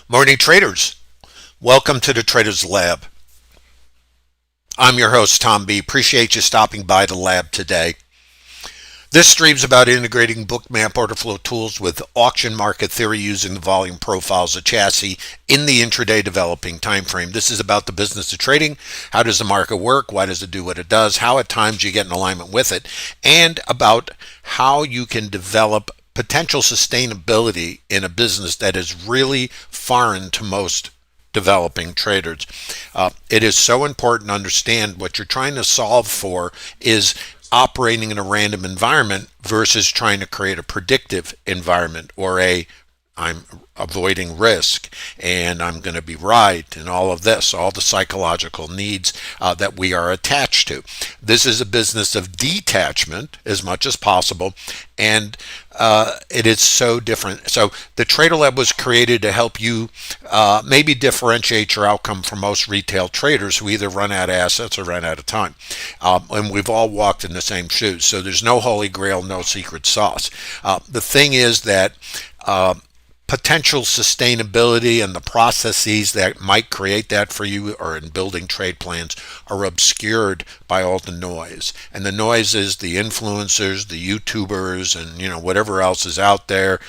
Morning traders, welcome to the Traders Lab. I'm your host Tom B. Appreciate you stopping by the lab today. This stream's about integrating Bookmap OrderFlow tools with auction market theory using the volume profiles of chassis in the intraday developing time frame. This is about the business of trading. How does the market work? Why does it do what it does? How at times you get in alignment with it, and about how you can develop potential sustainability in a business that is really foreign to most developing traders. It is so important to understand what you're trying to solve for is operating in a random environment versus trying to create a predictive environment or I'm avoiding risk and I'm going to be right and all of this, all the psychological needs that we are attached to. This is a business of detachment as much as possible, and it is so different. So the TraderLab was created to help you maybe differentiate your outcome from most retail traders who either run out of assets or run out of time. And we've all walked in the same shoes. So there's no holy grail, no secret sauce. The thing is that potential sustainability and the processes that might create that for you or in building trade plans are obscured by all the noise. And the noise is the influencers, the YouTubers, and whatever else is out there.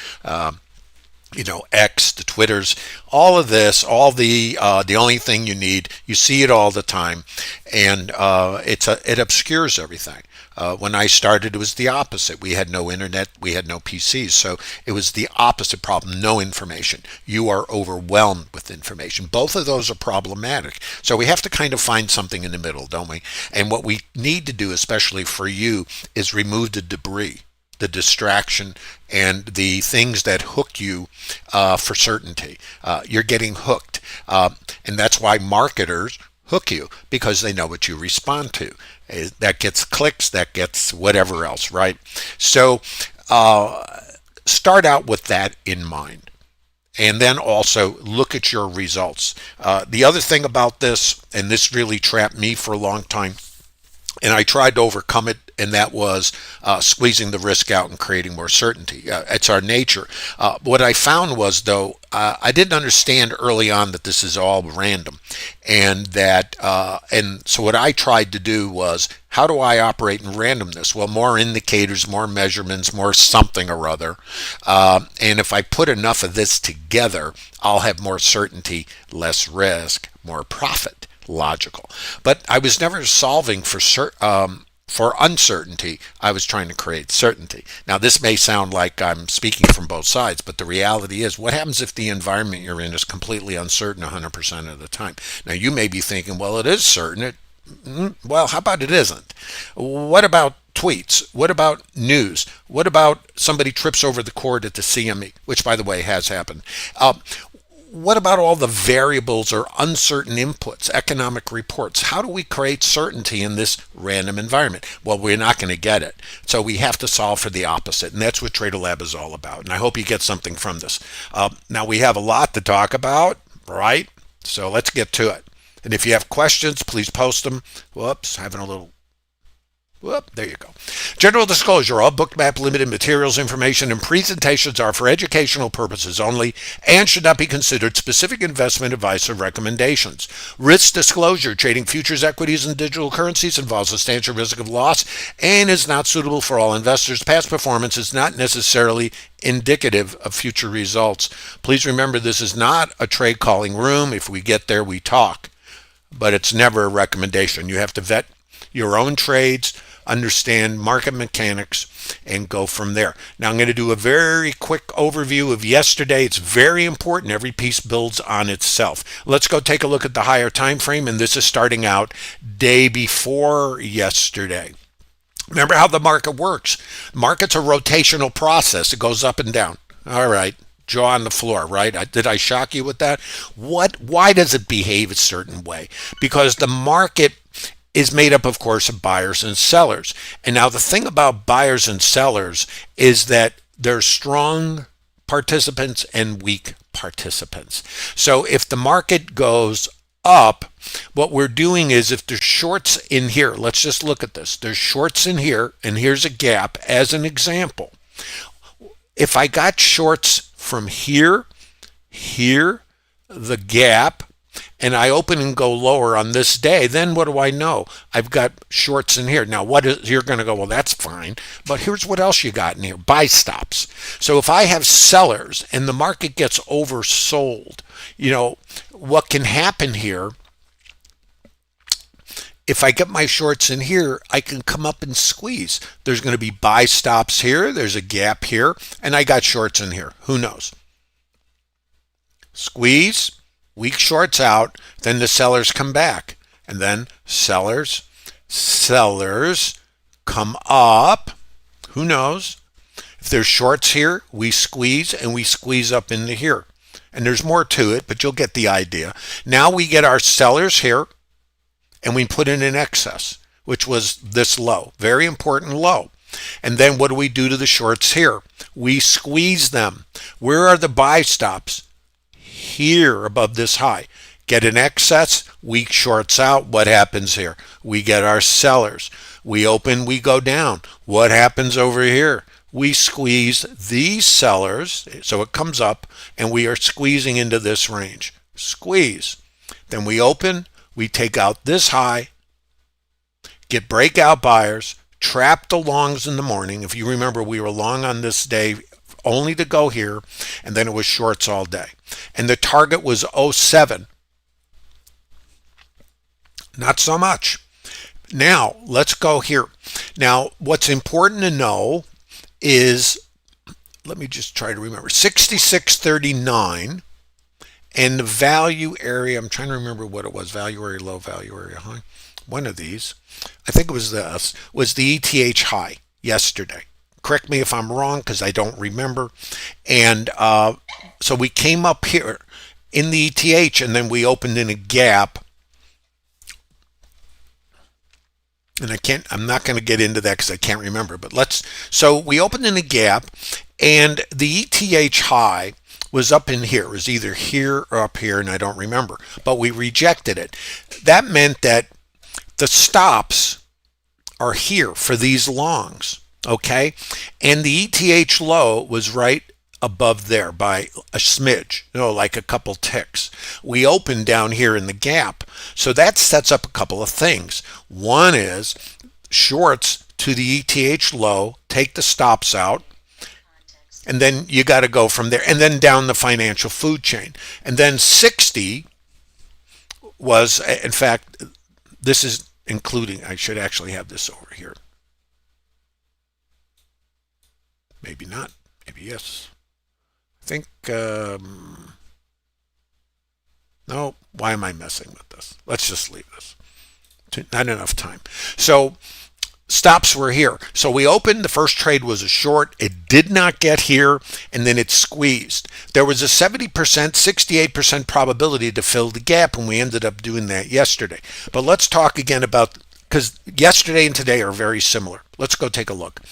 X, the Twitters, all of this, all the only thing you need, you see it all the time, and it obscures everything. When I started, it was the opposite. We had no internet, we had no PCs, so it was the opposite problem, no information. You are overwhelmed with information. Both of those are problematic. So we have to kind of find something in the middle, don't we? And what we need to do, especially for you, is remove the debris, the distraction, and the things that hook you for certainty. You're getting hooked. And that's why marketers hook you, because they know what you respond to. That gets clicks, that gets whatever else, right? So start out with that in mind. And then also look at your results. The other thing about this, and this really trapped me for a long time, and I tried to overcome it, and that was squeezing the risk out and creating more certainty. It's our nature. What I found was, though, I didn't understand early on that this is all random, and so what I tried to do was, how do I operate in randomness? Well, more indicators, more measurements, more something or other, and if I put enough of this together, I'll have more certainty, less risk, more profit. Logical. But I was never solving for uncertainty. I was trying to create certainty. Now, this may sound like I'm speaking from both sides, but the reality is, what happens if the environment you're in is completely uncertain 100% of the time? Now, you may be thinking, well, it is certain. Well, how about it isn't? What about tweets? What about news? What about somebody trips over the cord at the CME, which, by the way, has happened? What about all the variables or uncertain inputs, economic reports? How do we create certainty in this random environment? Well, we're not going to get it. So we have to solve for the opposite. And that's what TraderLab is all about. And I hope you get something from this. Now, we have a lot to talk about, right? So let's get to it. And if you have questions, please post them. Whoops, having a little... Whoop, there you go. General disclosure, all Bookmap Ltd materials, information, and presentations are for educational purposes only and should not be considered specific investment advice or recommendations. Risk disclosure, trading futures, equities, and digital currencies involves substantial risk of loss and is not suitable for all investors. Past performance is not necessarily indicative of future results. Please remember, this is not a trade calling room. If we get there, we talk. But it's never a recommendation. You have to vet your own trades, understand market mechanics, and go from there. Now, I'm going to do a very quick overview of yesterday. It's very important. Every piece builds on itself. Let's go take a look at the higher time frame, and this is starting out day before yesterday. Remember how the market works. Market's a rotational process. It goes up and down. All right. Jaw on the floor, right? Did I shock you with that? Why does it behave a certain way? Because the market is made up, of course, of buyers and sellers. And now the thing about buyers and sellers is that they're strong participants and weak participants. So if the market goes up, what we're doing is, if there's shorts in here, let's just look at this. There's shorts in here, and here's a gap as an example. If I got shorts from here, here, the gap and I open and go lower on this day, then what do I know? I've got shorts in here. Now, you're going to go, well, that's fine. But here's what else you got in here, buy stops. So if I have sellers and the market gets oversold, what can happen here, if I get my shorts in here, I can come up and squeeze. There's going to be buy stops here. There's a gap here. And I got shorts in here. Who knows? Squeeze, weak shorts out. Then the sellers come back. And then sellers come up. Who knows? If there's shorts here, we squeeze and we squeeze up into here. And there's more to it, but you'll get the idea. Now we get our sellers here. And we put in an excess, which was this low, very important low. And then what do we do to the shorts here? We squeeze them. Where are the buy stops? Here above this high. Get an excess, weak shorts out. What happens here? We get our sellers. We open, we go down. What happens over here? We squeeze these sellers, so it comes up, and we are squeezing into this range. Squeeze. Then we open. We take out this high, get breakout buyers, trap the longs in the morning. If you remember, we were long on this day only to go here, and then it was shorts all day. And the target was 07. Not so much. Now, let's go here. Now, what's important to know is, let me just try to remember, 66.39. And the value area, I'm trying to remember what it was, value area low, value area high. One of these, I think it was this, was the ETH high yesterday. Correct me if I'm wrong because I don't remember. And so we came up here in the ETH and then we opened in a gap. And I'm not going to get into that because I can't remember, but so we opened in a gap and the ETH high was up in here. It was either here or up here, and I don't remember. But we rejected it. That meant that the stops are here for these longs, okay? And the ETH low was right above there by a smidge, like a couple ticks. We opened down here in the gap. So that sets up a couple of things. One is shorts to the ETH low, take the stops out, and then you got to go from there and then down the financial food chain. And then 60 was, in fact, this is including, I should actually have this over here. Maybe not, maybe yes. I think, no, why am I messing with this? Let's just leave this. Not enough time. So stops were here. So we opened, the first trade was a short. It did not get here, and then it squeezed. There was a 70%, 68% probability to fill the gap, and we ended up doing that yesterday. But let's talk again about, because yesterday and today are very similar. Let's go take a look.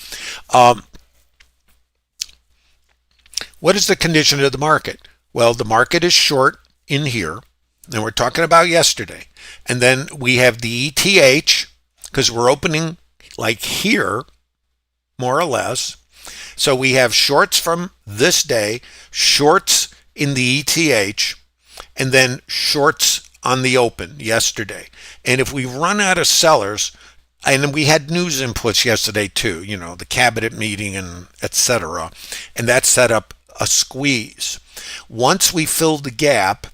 What is the condition of the market? Well, the market is short in here, and we're talking about yesterday. And then we have the ETH, because we're opening like here, more or less. So we have shorts from this day, shorts in the ETH, and then shorts on the open yesterday. And if we run out of sellers, and we had news inputs yesterday too, the cabinet meeting and etc., and that set up a squeeze. Once we filled the gap,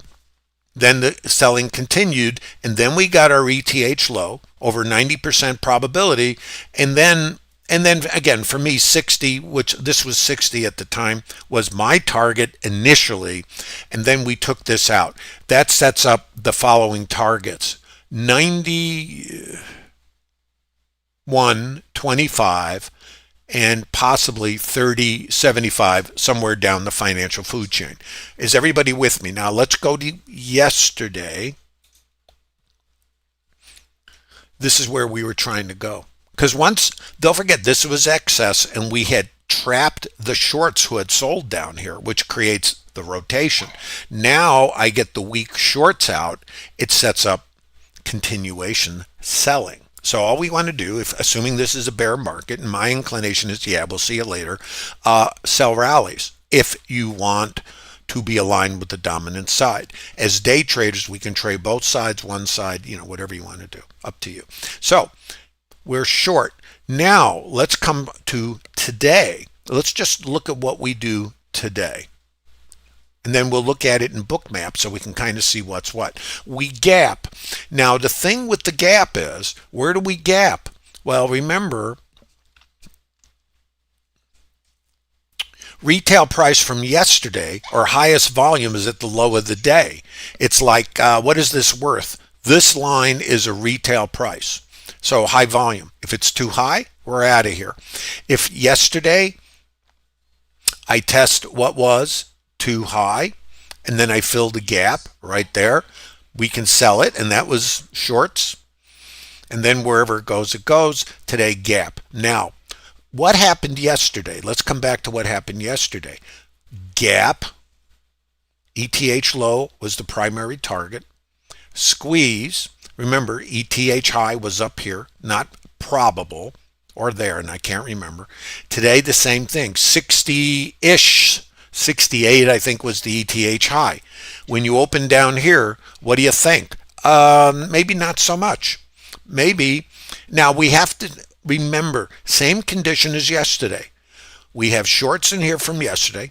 then the selling continued, and then we got our ETH low, over 90% probability, and then again, for me, 60, which this was 60 at the time, was my target initially, and then we took this out. That sets up the following targets: 91, 25, and possibly 30, 75, somewhere down the financial food chain. Is everybody with me? Now let's go to yesterday. This is where we were trying to go. Because once, don't forget, this was excess, and we had trapped the shorts who had sold down here, which creates the rotation. Now I get the weak shorts out. It sets up continuation selling. So all we want to do, assuming this is a bear market, and my inclination is, yeah, we'll see it later, sell rallies. If you want to be aligned with the dominant side. As day traders, we can trade both sides, one side, whatever you want to do, up to you. So we're short. Now let's come to today. Let's just look at what we do today. And then we'll look at it in Bookmap so we can kind of see what's what. We gap. Now the thing with the gap is, where do we gap? Well, remember, retail price from yesterday, or highest volume, is at the low of the day. It's like, what is this worth? This line is a retail price. So high volume. If it's too high, we're out of here. If yesterday I test what was too high, and then I filled a gap right there, we can sell it, and that was shorts. And then wherever it goes, it goes. Today, gap. Now, what happened yesterday? Let's come back to what happened yesterday. Gap, ETH low was the primary target. Squeeze, remember, ETH high was up here, not probable, or there, and I can't remember. Today, the same thing, 60-ish. 68, I think, was the ETH high. When you open down here, what do you think? Maybe not so much. Maybe. Now, we have to remember, same condition as yesterday. We have shorts in here from yesterday.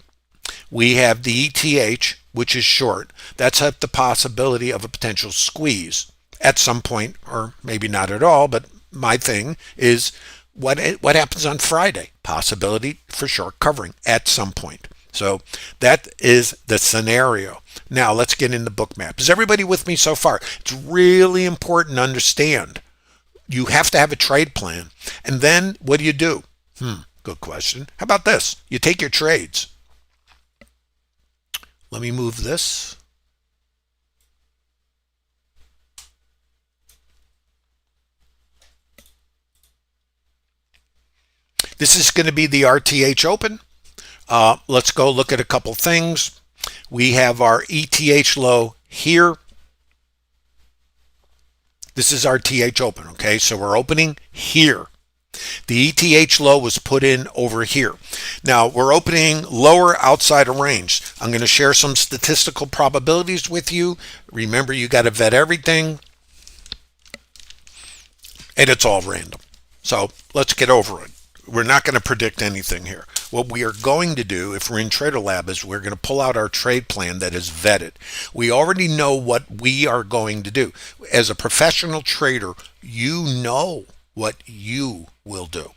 We have the ETH, which is short. That's at the possibility of a potential squeeze at some point, or maybe not at all, but my thing is what happens on Friday? Possibility for short covering at some point. So that is the scenario. Now let's get into Bookmap. Is everybody with me so far? It's really important to understand. You have to have a trade plan. And then what do you do? Good question. How about this? You take your trades. Let me move this. This is going to be the RTH open. Let's go look at a couple things. We have our ETH low here. This is our TH open, okay? So we're opening here. The ETH low was put in over here. Now we're opening lower outside of range. I'm going to share some statistical probabilities with you. Remember, you got to vet everything. And it's all random. So let's get over it. We're not going to predict anything here. What we are going to do, if we're in TraderLab, is we're going to pull out our trade plan that is vetted. We already know what we are going to do. As a professional trader, you know what you will do.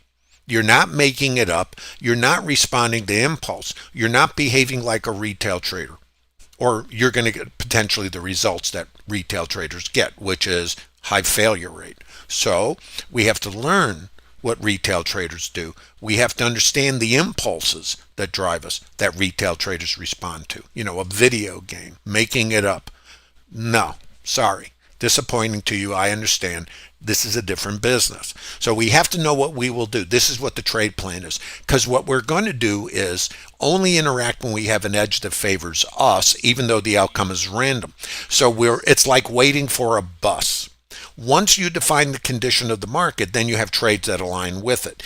You're not making it up. You're not responding to impulse. You're not behaving like a retail trader. Or you're going to get potentially the results that retail traders get, which is high failure rate. So we have to learn what retail traders do. We have to understand the impulses that drive us, that retail traders respond to. A video game, making it up. No, sorry. Disappointing to you, I understand. This is a different business. So we have to know what we will do. This is what the trade plan is. Because what we're going to do is only interact when we have an edge that favors us, even though the outcome is random. So it's like waiting for a bus. Once you define the condition of the market, then you have trades that align with it.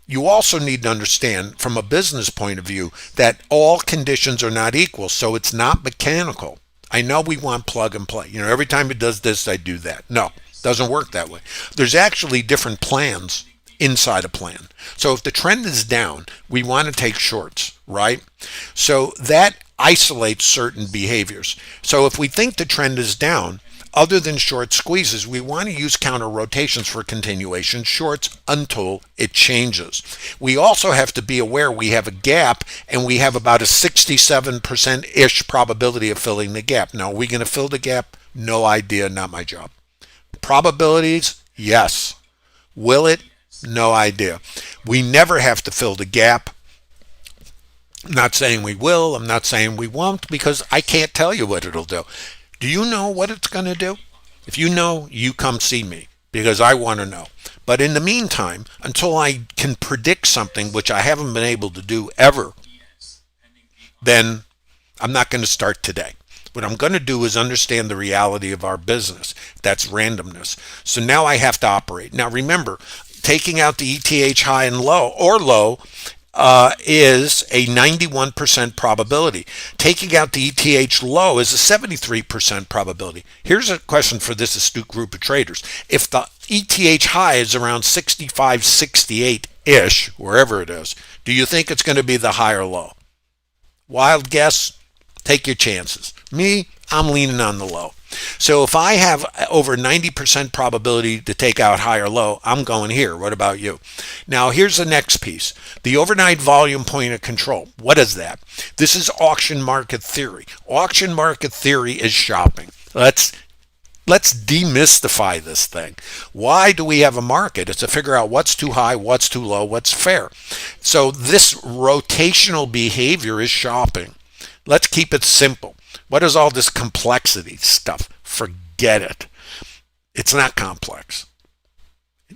You also need to understand from a business point of view that all conditions are not equal, so it's not mechanical. I know we want plug and play. Every time it does this, I do that. No, it doesn't work that way. There's actually different plans inside a plan. So if the trend is down, we want to take shorts, right? So that isolates certain behaviors. So if we think the trend is down, other than short squeezes, we want to use counter rotations for continuation shorts until it changes. We also have to be aware we have a gap and we have about a 67%-ish probability of filling the gap. Now, are we going to fill the gap? No idea, not my job. Probabilities? Yes. Will it? No idea. We never have to fill the gap. I'm not saying we will. I'm not saying we won't, because I can't tell you what it'll do. Do you know what it's going to do? If you know, you come see me, because I want to know. But in the meantime, until I can predict something, which I haven't been able to do ever, then I'm not going to start today. What I'm going to do is understand the reality of our business. That's randomness. So now I have to operate. Now remember, taking out the ETH high and low, or low, is a 91% probability. Taking out the ETH low is a 73% probability. Here's a question for this astute group of traders. If the ETH high is around 65, 68-ish, wherever it is, do you think it's going to be the high or low? Wild guess, take your chances. Me, I'm leaning on the low. So if I have over 90% probability to take out high or low, I'm going here. What about you? Now here's the next piece. The overnight volume point of control. What is that? This is auction market theory. Auction market theory is shopping. Let's demystify this thing. Why do we have a market? It's to figure out what's too high, what's too low, what's fair. So this rotational behavior is shopping. Let's keep it simple. What is all this complexity stuff? Forget it. It's not complex.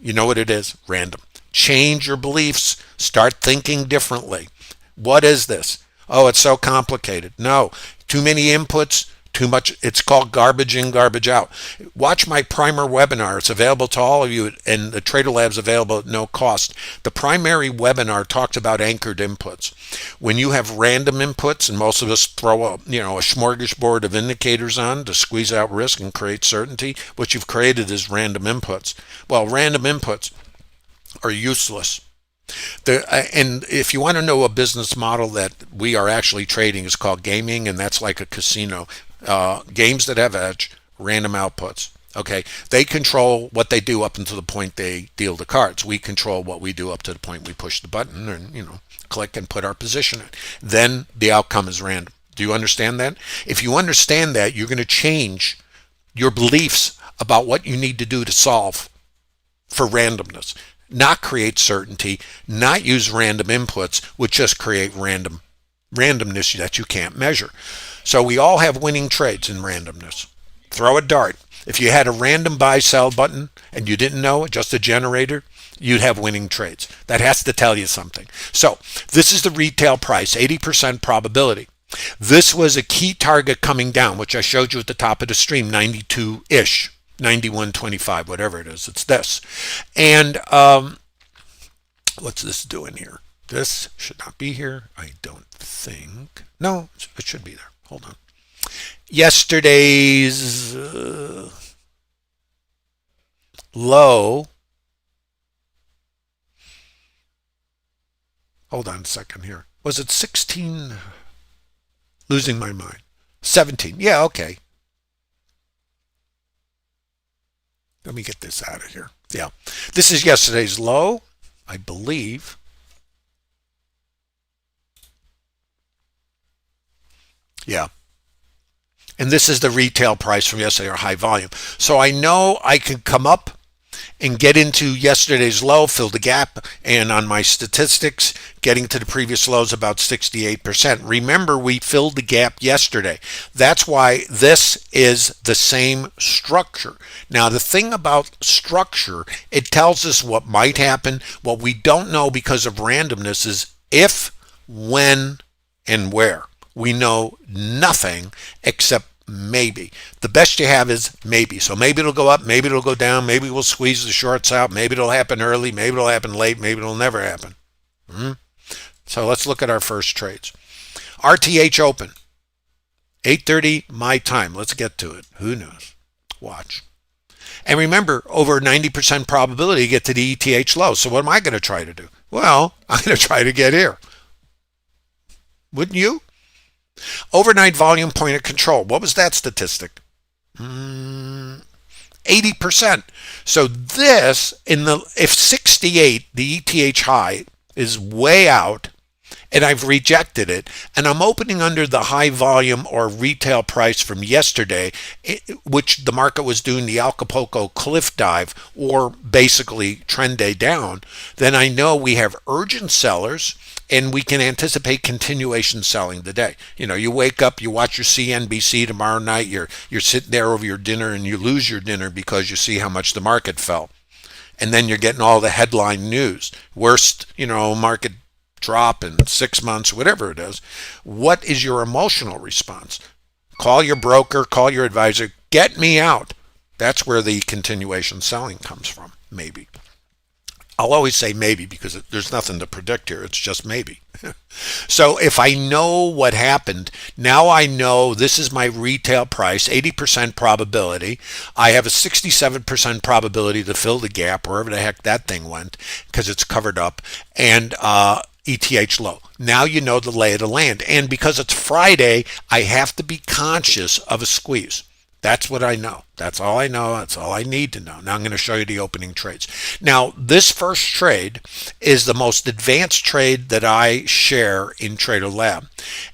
You know what it is? Random. Change your beliefs. Start thinking differently. What is this? Oh, it's so complicated. No, too many inputs, too much. It's called garbage in, garbage out. Watch my primer webinar. It's available to all of you, and the TraderLab's available at no cost. The primary webinar talks about anchored inputs. When you have random inputs, and most of us throw a smorgasbord of indicators on to squeeze out risk and create certainty, what you've created is random inputs. Well, random inputs are useless. And if you want to know a business model that we are actually trading, is called gaming, and that's like a casino. Games that have edge, random outputs. Okay, they control what they do up until the point they deal the cards. We control what we do up to the point we push the button and click and put our position in. Then the outcome is random. Do you understand that? If you understand that, you're going to change your beliefs about what you need to do to solve for randomness. Not create certainty, not use random inputs, which just create randomness that you can't measure. So we all have winning trades in randomness. Throw a dart. If you had a random buy sell button and you didn't know it, just a generator, you'd have winning trades. That has to tell you something. So this is the retail price, 80% probability. This was a key target coming down, which I showed you at the top of the stream, 92-ish, 91.25, whatever it is. It's this. And what's this doing here? This should not be here, I don't think. No, it should be there. Hold on. Yesterday's low. Hold on a second here. Was it 16? Losing my mind. 17. Yeah, okay. Let me get this out of here. Yeah. This is yesterday's low, I believe. Yeah. And this is the retail price from yesterday, or high volume. So I know I can come up and get into yesterday's low, fill the gap, and on my statistics, getting to the previous lows about 68%. Remember, we filled the gap yesterday. That's why this is the same structure. Now, the thing about structure, it tells us what might happen. What we don't know because of randomness is if, when, and where. We know nothing except maybe. The best you have is maybe. So maybe it'll go up, maybe it'll go down, maybe we'll squeeze the shorts out, maybe it'll happen early, maybe it'll happen late, maybe it'll never happen. So let's look at our first trades. RTH open, 8:30 my time. Let's get to it. Who knows? Watch. And remember, over 90% probability to get to the ETH low. So what am I going to try to do? Well, I'm going to try to get here. Wouldn't you? Overnight volume point of control. What was that statistic? 80%. So this, if 68, the ETH high, is way out, and I've rejected it, and I'm opening under the high volume or retail price from yesterday, which the market was doing the Acapulco cliff dive, or basically trend day down, then I know we have urgent sellers, and we can anticipate continuation selling today. You wake up, you watch your CNBC tomorrow night, you're sitting there over your dinner, and you lose your dinner because you see how much the market fell. And then you're getting all the headline news. Worst, market drop in 6 months, whatever it is. What is your emotional response? Call your broker, call your advisor, get me out. That's where the continuation selling comes from, maybe. I'll always say maybe because there's nothing to predict here. It's just maybe. So if I know what happened, now I know this is my retail price, 80% probability. I have a 67% probability to fill the gap wherever the heck that thing went because it's covered up, and ETH low. Now you know the lay of the land. And because it's Friday, I have to be conscious of a squeeze. That's what I know. That's all I know. That's all I need to know. Now I'm going to show you the opening trades. Now, this first trade is the most advanced trade that I share in TraderLab.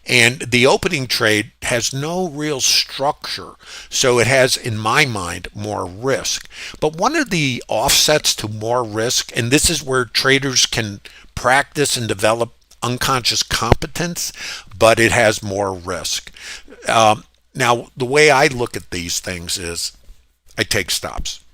And the opening trade has no real structure. So it has, in my mind, more risk. But one of the offsets to more risk, and this is where traders can practice and develop unconscious competence, but it has more risk. Now, the way I look at these things is I take stops,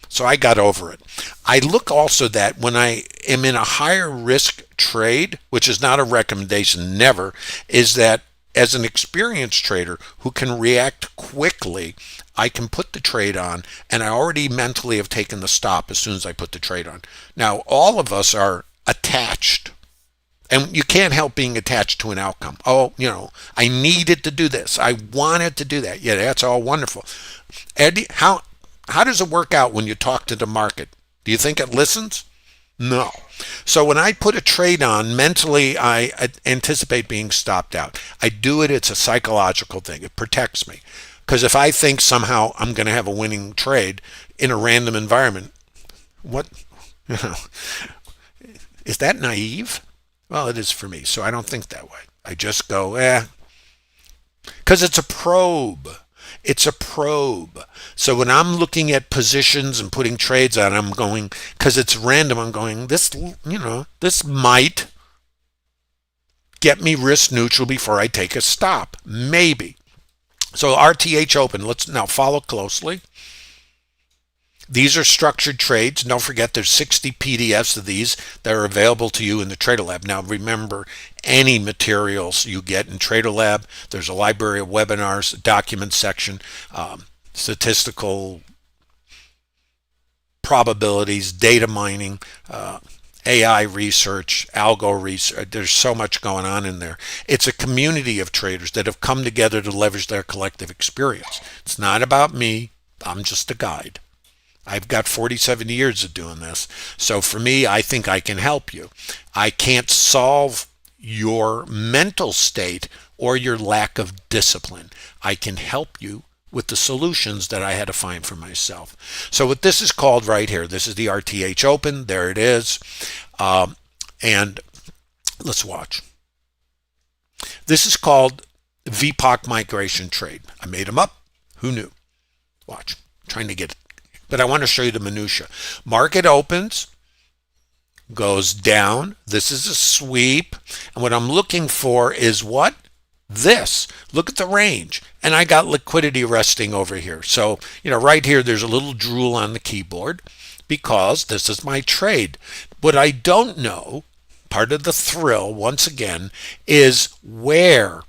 so I got over it. I look also that when I am in a higher risk trade, which is not a recommendation, never, is that as an experienced trader who can react quickly, I can put the trade on, and I already mentally have taken the stop as soon as I put the trade on. Now, all of us are attached. And you can't help being attached to an outcome. Oh, I needed to do this. I wanted to do that. Yeah, that's all wonderful. Eddie, how does it work out when you talk to the market? Do you think it listens? No. So when I put a trade on, mentally I anticipate being stopped out. I do it. It's a psychological thing. It protects me. Because if I think somehow I'm going to have a winning trade in a random environment, what, is that naive? Well, it is for me, so I don't think that way. I just go, because it's a probe. It's a probe. So when I'm looking at positions and putting trades on, I'm going, because it's random, I'm going, this might get me risk neutral before I take a stop. Maybe. So RTH open. Let's now follow closely. These are structured trades. Don't forget there's 60 PDFs of these that are available to you in the TraderLab. Now remember, any materials you get in TraderLab, there's a library of webinars, a document section, statistical probabilities, data mining, AI research, algo research. There's so much going on in there. It's a community of traders that have come together to leverage their collective experience. It's not about me. I'm just a guide. I've got 47 years of doing this. So for me, I think I can help you. I can't solve your mental state or your lack of discipline. I can help you with the solutions that I had to find for myself. So what this is called right here, this is the RTH open. There it is. And let's watch. This is called VPOC migration trade. I made them up. Who knew? Watch. I'm trying to get it. But I want to show you the minutia. Market opens, goes down. This is a sweep. And what I'm looking for is what? This. Look at the range. And I got liquidity resting over here. So, right here, there's a little drool on the keyboard because this is my trade. What I don't know, part of the thrill, once again, is where,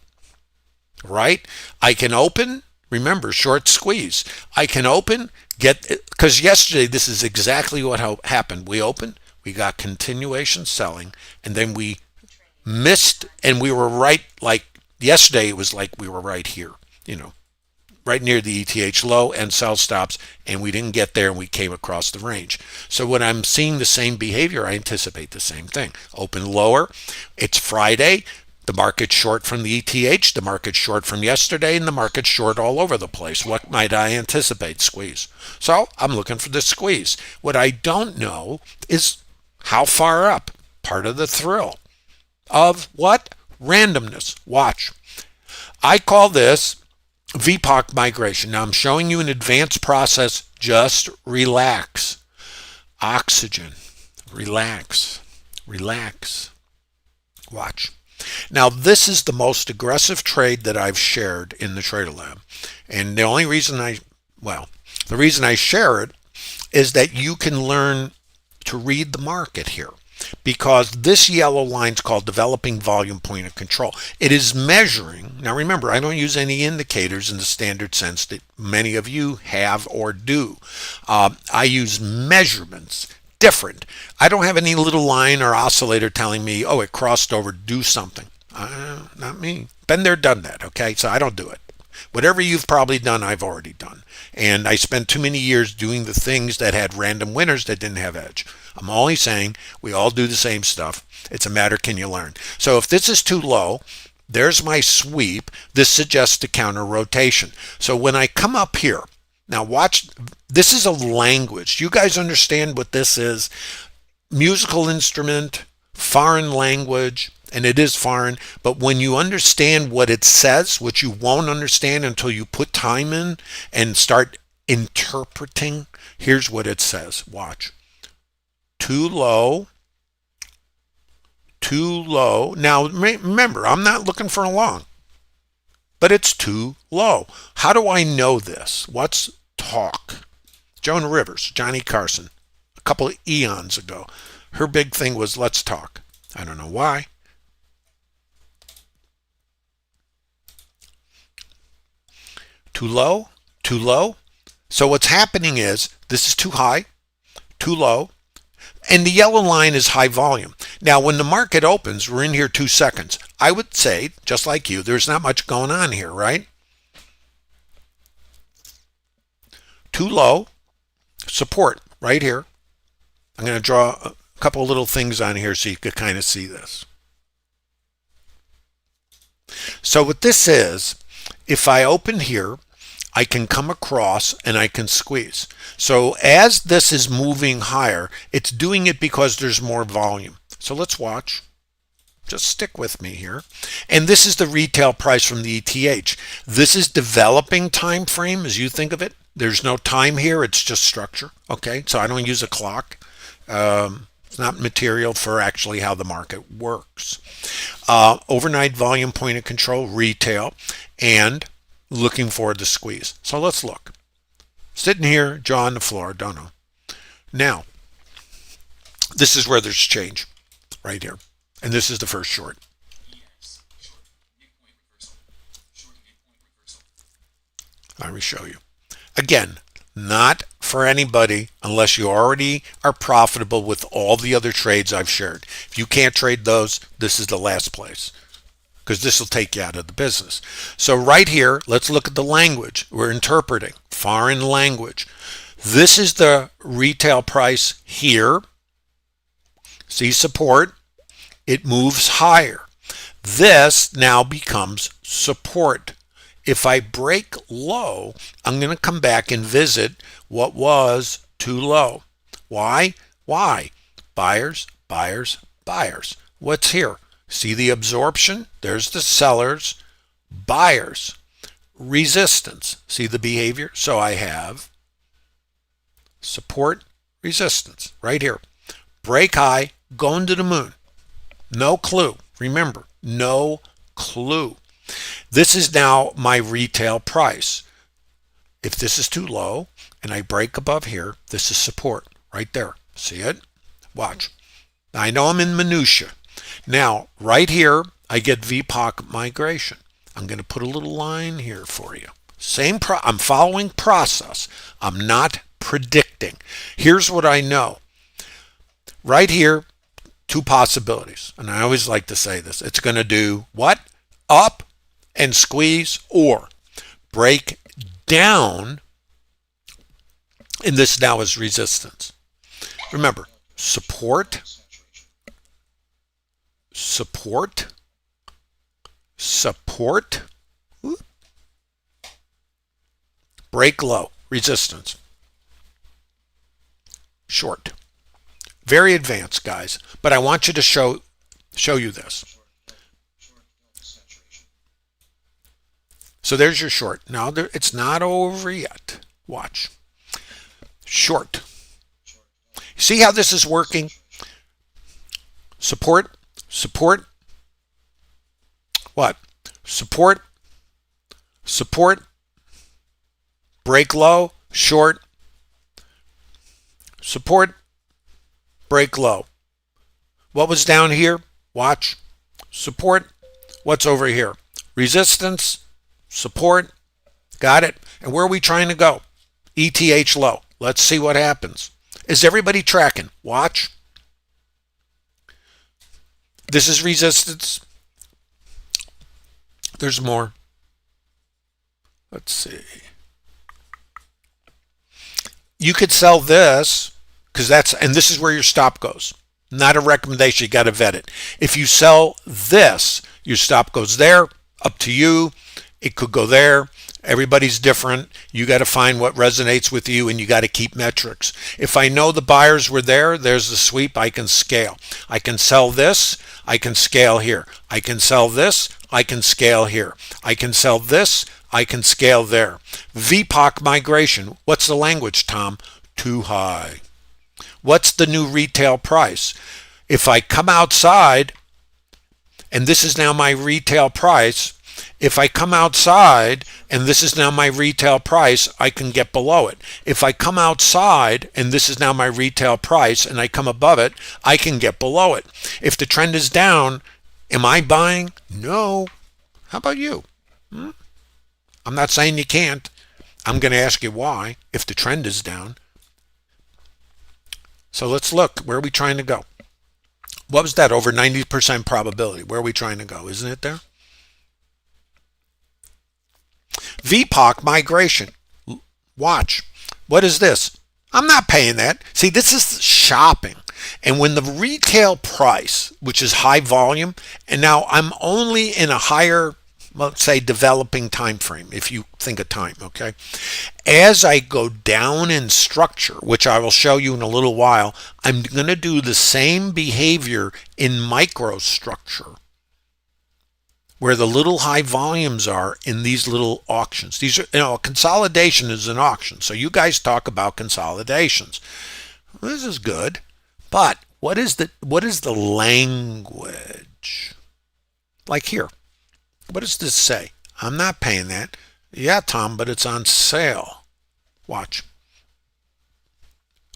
right? I can open. Remember, short squeeze. I can open, because yesterday this is exactly what happened. We opened, we got continuation selling, and then we missed, and we were right, like yesterday it was like we were right here, right near the ETH low and sell stops, and we didn't get there and we came across the range. So when I'm seeing the same behavior, I anticipate the same thing. Open lower, it's Friday. The market's short from the ETH, the market's short from yesterday, and the market's short all over the place. What might I anticipate? Squeeze. So I'm looking for the squeeze. What I don't know is how far up. Part of the thrill of what? Randomness. Watch. I call this VPOC migration. Now I'm showing you an advanced process. Just relax. Oxygen. Relax. Relax. Watch. Now, this is the most aggressive trade that I've shared in the TraderLab. And the only reason the reason I share it is that you can learn to read the market here. Because this yellow line is called developing volume point of control. It is measuring. Now remember, I don't use any indicators in the standard sense that many of you have or do. I use measurements, different. I don't have any little line or oscillator telling me, oh, it crossed over, do something. Not me. Been there, done that, okay? So I don't do it. Whatever you've probably done, I've already done. And I spent too many years doing the things that had random winners that didn't have edge. I'm only saying we all do the same stuff. It's a matter, can you learn? So if this is too low, there's my sweep. This suggests a counter rotation. So when I come up here, now watch, this is a language. You guys understand what this is? Musical instrument, foreign language, and it is foreign, but when you understand what it says, which you won't understand until you put time in and start interpreting, here's what it says. Watch. Too low, too low. Now remember, I'm not looking for a long, but it's too low. How do I know this? What's talk? Joan Rivers, Johnny Carson, a couple of eons ago, her big thing was let's talk. I don't know why. Too low, too low. So what's happening is this is too high, too low, and the yellow line is high volume. Now when the market opens, we're in here 2 seconds. I would say, just like you, there's not much going on here, right? Too low, support right here. I'm going to draw a couple of little things on here so you could kind of see this. So what this is, if I open here, I can come across and I can squeeze. So as this is moving higher, it's doing it because there's more volume. So let's watch. Just stick with me here. And this is the retail price from the ETH. This is developing time frame as you think of it. There's no time here, it's just structure. Okay, so I don't use a clock. It's not material for actually how the market works. Overnight volume point of control, retail, and looking for the squeeze. So let's look. Sitting here, jaw on the floor, don't know. Now, this is where there's change, right here. And this is the first short. Let me show you. Again, not for anybody unless you already are profitable with all the other trades I've shared. If you can't trade those, this is the last place, because this will take you out of the business. So right here, let's look at the language. We're interpreting foreign language. This is the retail price here. See support? It moves higher. This now becomes support. If I break low, I'm going to come back and visit what was too low. Why? Why? Buyers, buyers, buyers. What's here? See the absorption? There's the sellers, buyers, resistance. See the behavior? So I have support, resistance right here. Break high, going to the moon. No clue. Remember, no clue. This is now my retail price. If this is too low and I break above here, this is support right there. See it? Watch. I know I'm in minutia. Now, right here, I get VPOC migration. I'm going to put a little line here for you. I'm following process. I'm not predicting. Here's what I know. Right here, two possibilities. And I always like to say this. It's going to do what? Up and squeeze, or break down, and this now is resistance. Remember, support, support, support, break low, resistance, short. Very advanced, guys, but I want you to show you this. So there's your short. Now it's not over yet. Watch. Short. See how this is working? Support, support. What? Support, support. Break low, short. Support, break low. What was down here? Watch. Support. What's over here? Resistance. Support, got it. And where are we trying to go? ETH low. Let's see what happens. Is everybody tracking? Watch. This is resistance. There's more. Let's see. You could sell this because and this is where your stop goes. Not a recommendation, you got to vet it. If you sell this, your stop goes there, up to you. It could go there. Everybody's different. You got to find what resonates with you, and you got to keep metrics. If I know the buyers were there, there's the sweep, I can scale. I can sell this, I can scale here. I can sell this, I can scale here. I can sell this, I can scale there. VPOC migration. What's the language, Tom? Too high. What's the new retail price? If I come outside, and this is now my retail price, if I come outside and this is now my retail price, I can get below it. If I come outside and this is now my retail price and I come above it, I can get below it. If the trend is down, am I buying? No. How about you? I'm not saying you can't. I'm going to ask you why if the trend is down. So let's look. Where are we trying to go? What was that? Over 90% probability. Where are we trying to go? Isn't it there? VPOC migration. Watch. What is this? I'm not paying that. See, this is shopping. And when the retail price, which is high volume, and now I'm only in a higher, let's say, developing time frame, if you think of time, okay? As I go down in structure, which I will show you in a little while, I'm going to do the same behavior in microstructure, where the little high volumes are in these little auctions. These are, a consolidation is an auction. So you guys talk about consolidations. This is good, but what is the language? Like here, what does this say? I'm not paying that. Yeah, Tom, but it's on sale. Watch.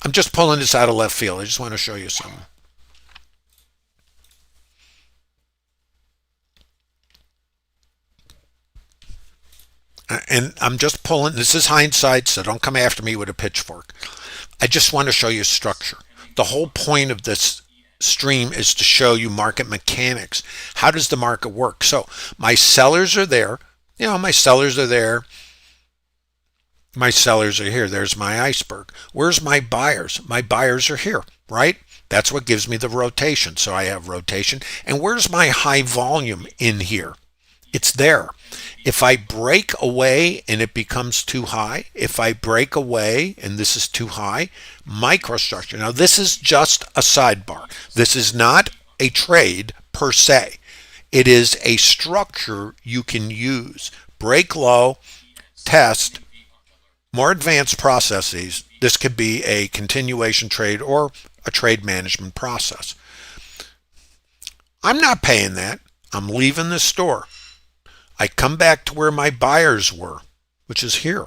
I'm just pulling this out of left field. I just want to show you something. And I'm just pulling, this is hindsight, so don't come after me with a pitchfork. I just want to show you structure. The whole point of this stream is to show you market mechanics. How does the market work? So my sellers are there. My sellers are there. My sellers are here. There's my iceberg. Where's my buyers? My buyers are here, right? That's what gives me the rotation. So I have rotation. And where's my high volume in here? It's there. If I break away and it becomes too high, if I break away and this is too high, microstructure. Now this is just a sidebar. This is not a trade per se. It is a structure you can use. Break low, test, more advanced processes. This could be a continuation trade or a trade management process. I'm not paying that. I'm leaving the store. I come back to where my buyers were, which is here,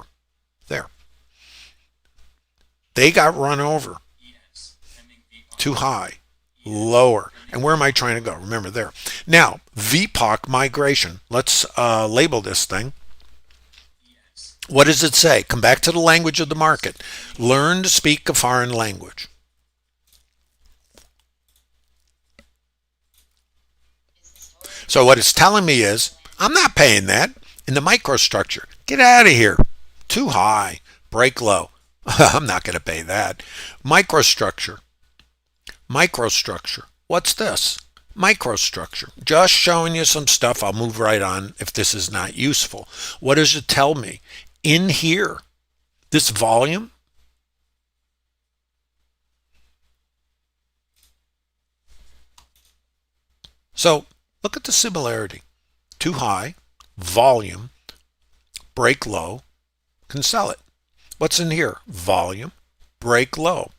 there. They got run over. Too high, lower. And where am I trying to go? Remember there. Now, VPOC migration. Let's label this thing. What does it say? Come back to the language of the market. Learn to speak a foreign language. So what it's telling me is, I'm not paying that in the microstructure. Get out of here. Too high. Break low. I'm not going to pay that. Microstructure. Microstructure. What's this? Microstructure. Just showing you some stuff. I'll move right on if this is not useful. What does it tell me? In here, this volume. So look at the similarity. Too high, volume, break low, can sell it. What's in here? Volume, break low,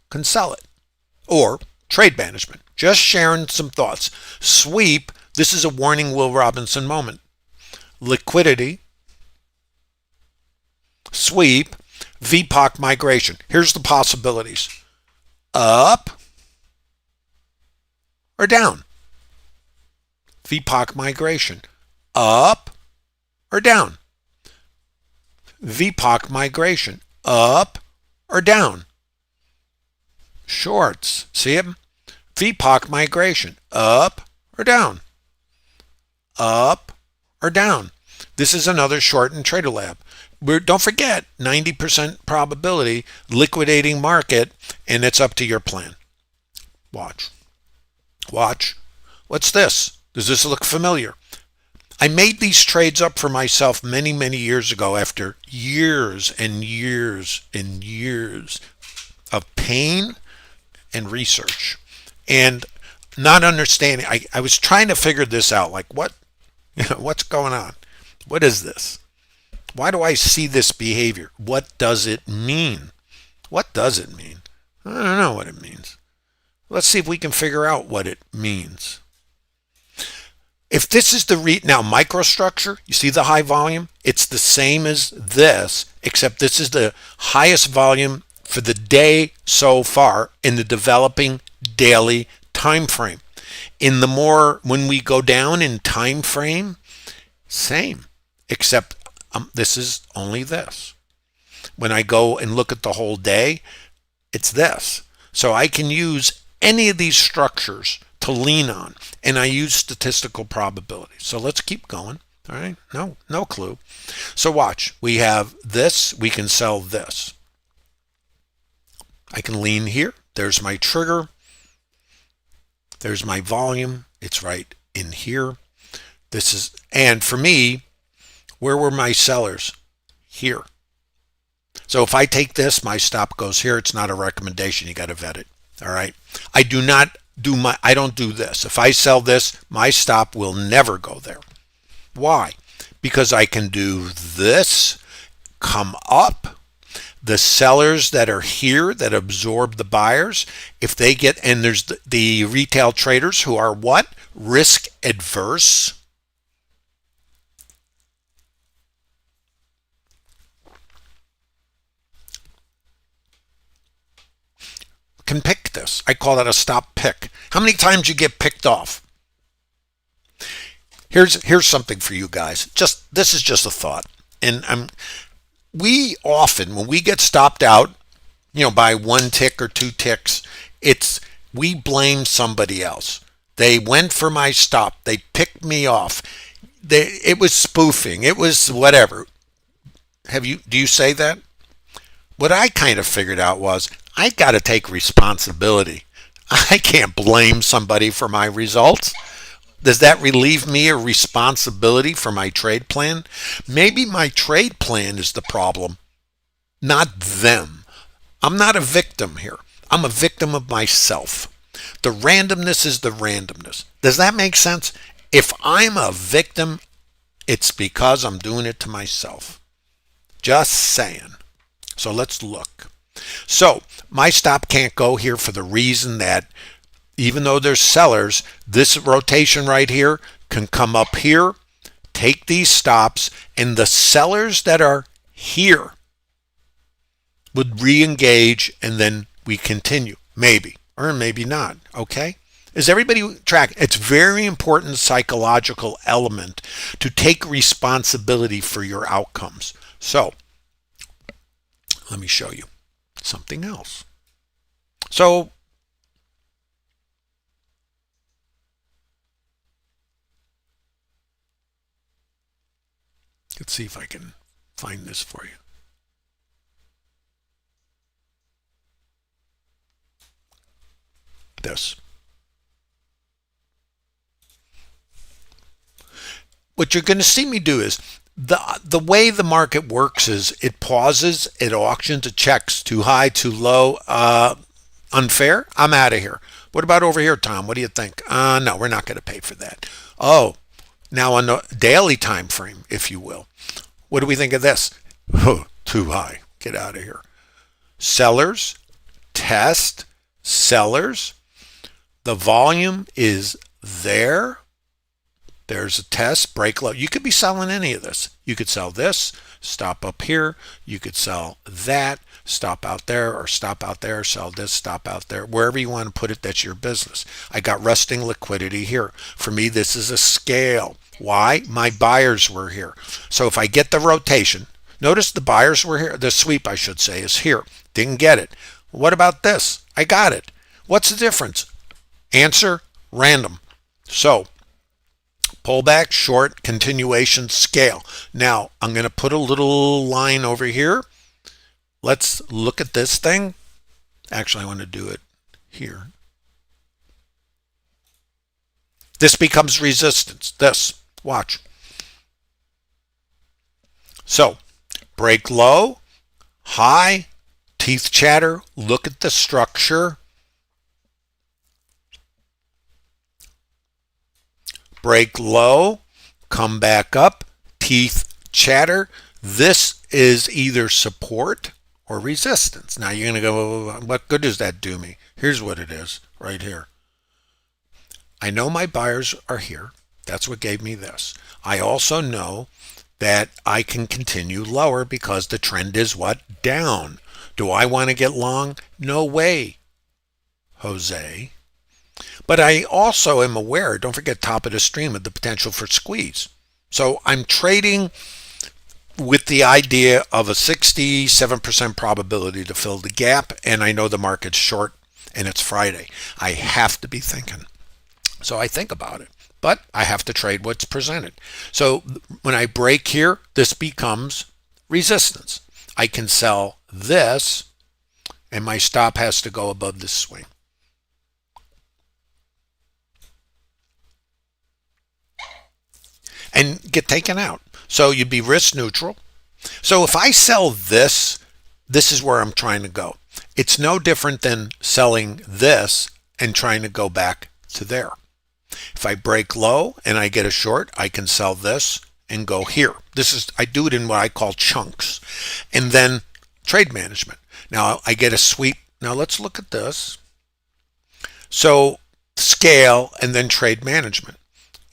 can sell it. Or trade management. Just sharing some thoughts. Sweep, this is a warning Will Robinson moment. Liquidity, sweep, VPOC migration. Here's the possibilities. Up or down. VPOC migration. Up or down. VPOC migration. Up or down. shorts. See them? VPOC migration, up or down, up or down. This is another short in TraderLab. Don't forget, 90% probability, liquidating market, and it's up to your plan. Watch. Watch. What's this? Does this look familiar? I made these trades up for myself many, many years ago after years and years and years of pain and research and not understanding. I was trying to figure this out, like what's going on? What is this? Why do I see this behavior? What does it mean? What does it mean? I don't know what it means. Let's see if we can figure out what it means. If this is the now microstructure, you see the high volume? It's the same as this, except this is the highest volume for the day so far in the developing daily time frame. In the more, when we go down in time frame, same, except this is only this. When I go and look at the whole day, it's this. So I can use any of these structures to lean on, and I use statistical probability. So let's keep going. All right, no clue. So watch, we have this, we can sell this. I can lean here. There's my trigger. There's my volume. It's right in here. This is, and for me, where were my sellers? Here. So if I take this, my stop goes here. It's not a recommendation. You got to vet it. All right. I don't do this. If I sell this, my stop will never go there. Why? Because I can do this, come up. The sellers that are here that absorb the buyers, if they get, and there's the retail traders who are what? Risk adverse. Can pick this. I call that a stop pick. How many times you get picked off? Here's something for you guys. This is just a thought. And we often, when we get stopped out, by one tick or two ticks, we blame somebody else. They went for my stop. They picked me off. It was spoofing. It was whatever. Do you say that? What I kind of figured out was I got to take responsibility. I can't blame somebody for my results. Does that relieve me of responsibility for my trade plan? Maybe my trade plan is the problem, not them. I'm not a victim here. I'm a victim of myself. The randomness is the randomness. Does that make sense? If I'm a victim, it's because I'm doing it to myself. Just saying. So let's look. So my stop can't go here for the reason that even though there's sellers, this rotation right here can come up here, take these stops, and the sellers that are here would re-engage, and then we continue. Maybe, or maybe not, okay? Is everybody tracking? It's very important psychological element to take responsibility for your outcomes. So let me show you something else. So let's see if I can find this for you. This. What you're going to see me do is the way the market works is it pauses, it auctions, it checks too high, too low, unfair. I'm out of here. What about over here, Tom? What do you think? No, we're not going to pay for that. Oh, now on the daily time frame, if you will, what do we think of this? Oh, too high. Get out of here. Sellers, test, sellers. The volume is there. There's a test, break low. You could be selling any of this. You could sell this, stop up here. You could sell that, stop out there, or stop out there, sell this, stop out there. Wherever you want to put it, that's your business. I got resting liquidity here. For me, this is a scale. Why? My buyers were here. So if I get the rotation, notice the buyers were here. The sweep, I should say, is here. Didn't get it. What about this? I got it. What's the difference? Answer, random. So pullback, short, continuation, scale. Now I'm going to put a little line over here. Let's look at this thing. Actually, I want to do it here. This becomes resistance. This, watch. So break low, high, teeth chatter. Look at the structure. Break low, come back up, teeth chatter. This is either support or resistance. Now you're going to go, what good does that do me? Here's what it is right here. I know my buyers are here. That's what gave me this. I also know that I can continue lower because the trend is what? Down. Do I want to get long? No way, Jose. But I also am aware, don't forget top of the stream, of the potential for squeeze. So I'm trading with the idea of a 67% probability to fill the gap, and I know the market's short and it's Friday. I have to be thinking. So I think about it, but I have to trade what's presented. So when I break here, this becomes resistance. I can sell this, and my stop has to go above this swing. And get taken out. So you'd be risk neutral. So if I sell this, this is where I'm trying to go. It's no different than selling this and trying to go back to there. If I break low and I get a short, I can sell this and go here. I do it in what I call chunks. And then trade management. Now I get a sweep. Now let's look at this. So scale and then trade management.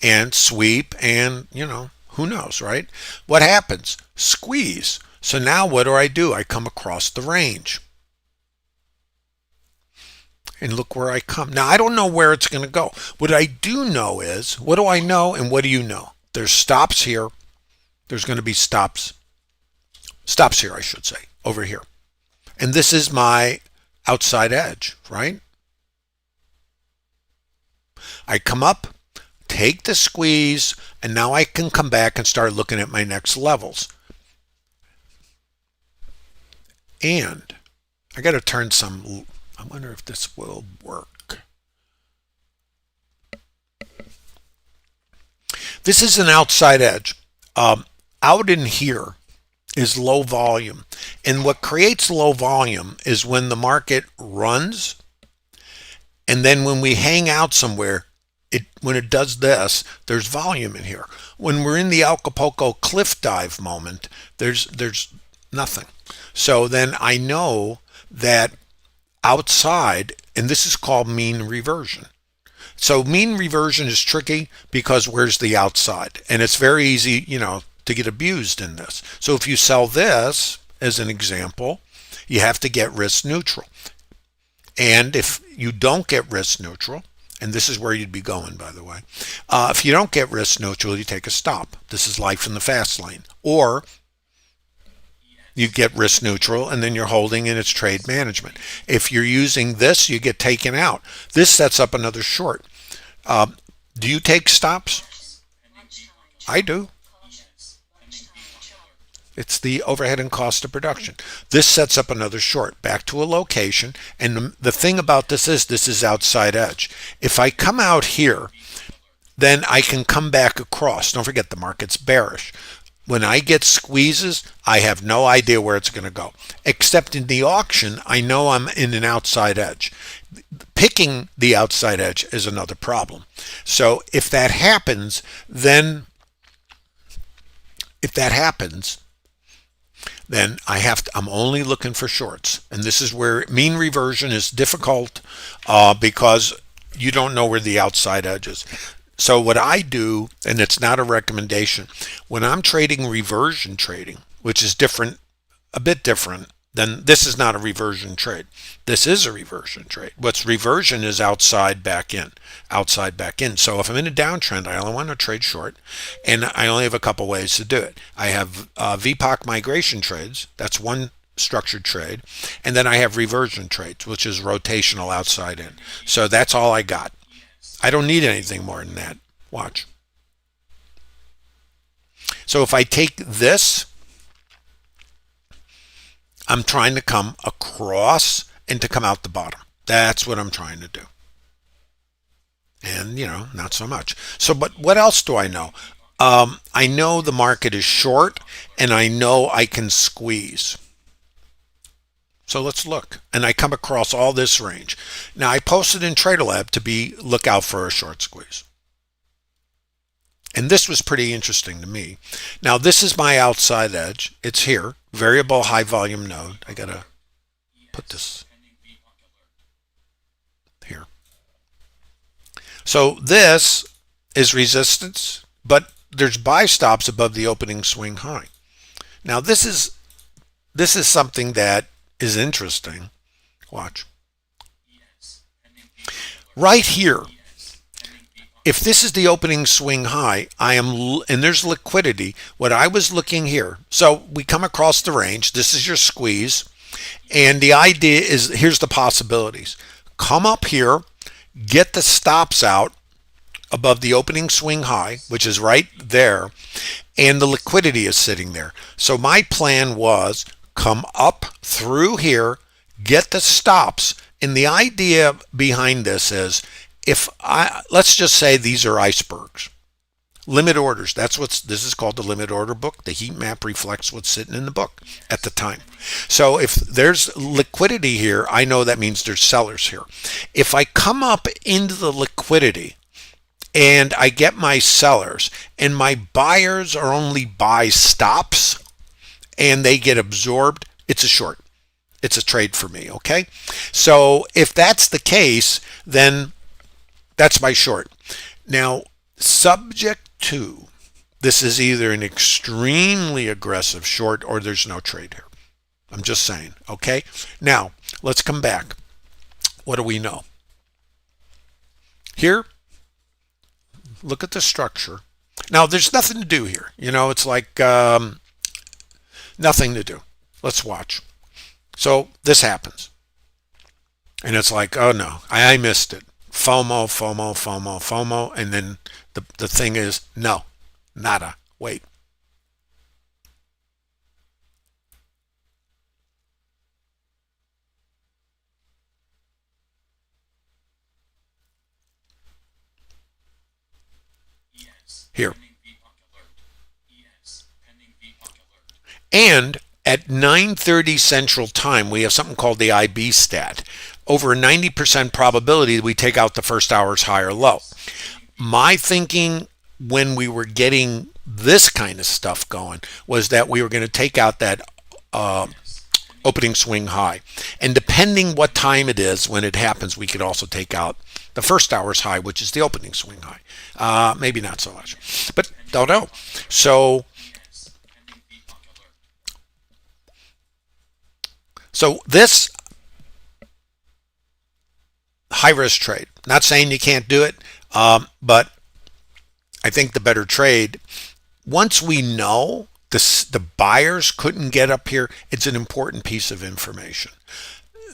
And sweep, and who knows, right? What happens? Squeeze. So now what do? I come across the range. And look where I come. Now I don't know where it's going to go. What I do know is, what do I know and what do you know? There's stops here. There's going to be stops here, I should say, over here. And this is my outside edge, right? I come up, take the squeeze, and now I can come back and start looking at my next levels. And I got to turn some, I wonder if this will work. This is an outside edge. Out in here is low volume. And what creates low volume is when the market runs, and then when we hang out somewhere, when it does this, there's volume in here. When we're in the Acapulco cliff dive moment, there's nothing. So then I know that outside, and this is called mean reversion. So mean reversion is tricky because where's the outside? And it's very easy, to get abused in this. So if you sell this, as an example, you have to get risk neutral. And if you don't get risk neutral, and this is where you'd be going, by the way. If you don't get risk neutral, you take a stop. This is life in the fast lane. Or you get risk neutral and then you're holding and it's trade management. If you're using this, you get taken out. This sets up another short. Do you take stops? I do. It's the overhead and cost of production. This sets up another short back to a location. And the thing about this is outside edge. If I come out here, then I can come back across. Don't forget the market's bearish. When I get squeezes, I have no idea where it's going to go. Except in the auction, I know I'm in an outside edge. Picking the outside edge is another problem. So if that happens, then I'm only looking for shorts. And this is where mean reversion is difficult because you don't know where the outside edge is. So what I do, and it's not a recommendation, when I'm trading reversion trading, which is different, a bit different, then this is not a reversion trade. This is a reversion trade. What's reversion is outside back in, outside back in. So if I'm in a downtrend, I only want to trade short, and I only have a couple ways to do it. I have VPOC migration trades. That's one structured trade, and then I have reversion trades, which is rotational outside in. So that's all I got. I don't need anything more than that. Watch. So if I take this, I'm trying to come across and to come out the bottom. That's what I'm trying to do. And, not so much. So, but what else do I know? I know the market is short, and I know I can squeeze. So let's look. And I come across all this range. Now, I posted in TraderLab to look out for a short squeeze. And this was pretty interesting to me. Now, this is my outside edge. It's here, variable high volume node. I got to put this here. So this is resistance, but there's buy stops above the opening swing high. Now, this is something that is interesting. Watch. Right here, if this is the opening swing high, and there's liquidity, what I was looking here. So we come across the range. This is your squeeze. And the idea is, here's the possibilities. Come up here, get the stops out above the opening swing high, which is right there, and the liquidity is sitting there. So my plan was come up through here, get the stops, and the idea behind this is, let's just say these are icebergs, limit orders. This is called the limit order book. The heat map reflects what's sitting in the book at the time. So if there's liquidity here, I know that means there's sellers here. If I come up into the liquidity and I get my sellers, and my buyers are only buy stops and they get absorbed, it's a short. It's a trade for me, okay? So if that's the case, then that's my short. Now, subject to, this is either an extremely aggressive short or there's no trade here. I'm just saying, okay? Now, let's come back. What do we know? Here, look at the structure. Now, there's nothing to do here. It's like nothing to do. Let's watch. So this happens. And it's like, oh no, I missed it. FOMO, FOMO, FOMO, FOMO. And then the thing is, no, nada, wait. Here. And at 9:30 Central Time, we have something called the IB stat. Over a 90% probability we take out the first hour's high or low. My thinking when we were getting this kind of stuff going was that we were going to take out that opening swing high. And depending what time it is when it happens, we could also take out the first hour's high, which is the opening swing high. Maybe not so much, but don't know. So this high risk trade, not saying you can't do it, but I think the better trade, once we know the buyers couldn't get up here, it's an important piece of information.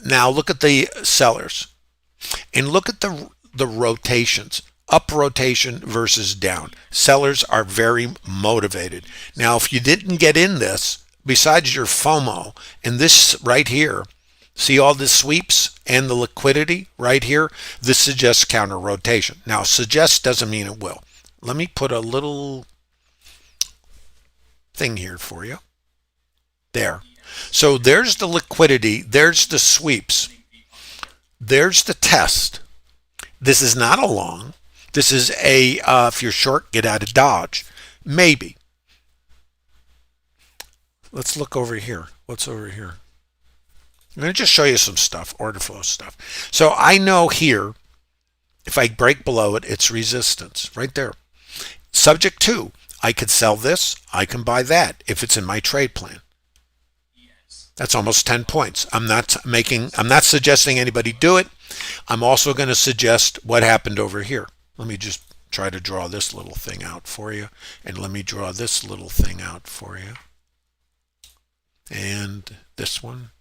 Now look at the sellers and look at the rotations. Up rotation versus down. Sellers are very motivated. Now, if you didn't get in this, besides your FOMO, and this right here, see all the sweeps and the liquidity right here? This suggests counter rotation. Now, suggest doesn't mean it will. Let me put a little thing here for you. There. So there's the liquidity. There's the sweeps. There's the test. This is not a long. This is a, if you're short, get out of Dodge. Maybe. Let's look over here. What's over here? I'm going to just show you some stuff, order flow stuff. So I know here, if I break below it, it's resistance right there. Subject to, I could sell this, I can buy that if it's in my trade plan. That's almost 10 points. I'm not suggesting anybody do it. I'm also going to suggest what happened over here. Let me just try to draw this little thing out for you. And let me draw this little thing out for you. and this one.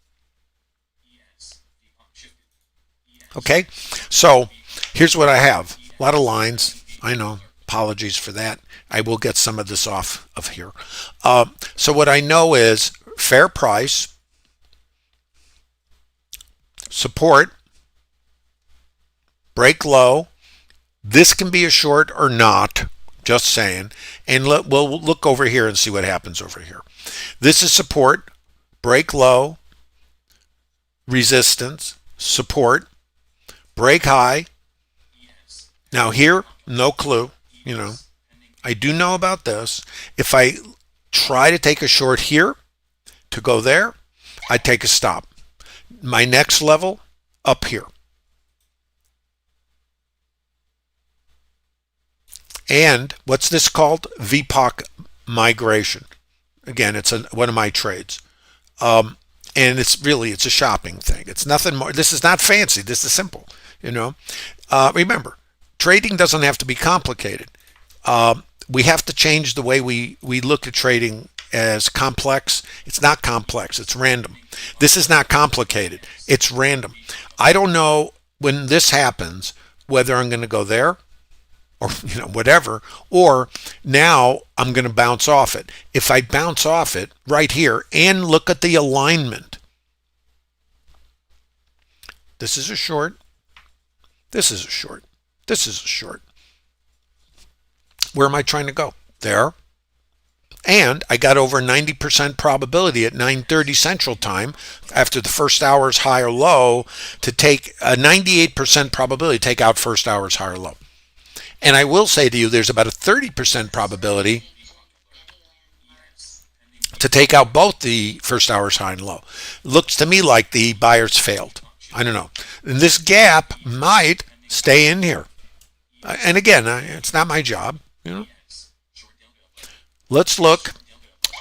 Okay, so here's what I have. A lot of lines. I know. Apologies for that. I will get some of this off of here. So what I know is fair price, support, break low. This can be a short or not, just saying. And we'll look over here and see what happens over here. This is support, break low, resistance, support, break high. Now here, no clue, I do know about this. If I try to take a short here to go there, I take a stop. My next level, up here. And what's this called? VPOC migration. Again, it's one of my trades. And it's a shopping thing. It's nothing more. This is not fancy. This is simple. Remember, trading doesn't have to be complicated. We have to change the way we look at trading as complex. It's not complex. It's random. This is not complicated. It's random. I don't know when this happens whether I'm going to go there or whatever, or now I'm going to bounce off it. If I bounce off it right here and look at the alignment, this is a short, this is a short, this is a short. Where am I trying to go? There. And I got over 90% probability at 9:30 Central Time after the first hour's high or low to take a 98% probability to take out first hour's high or low. And I will say to you, there's about a 30% probability to take out both the first hour's high and low. Looks to me like the buyers failed. I don't know. And this gap might stay in here. And again, it's not my job. Let's look.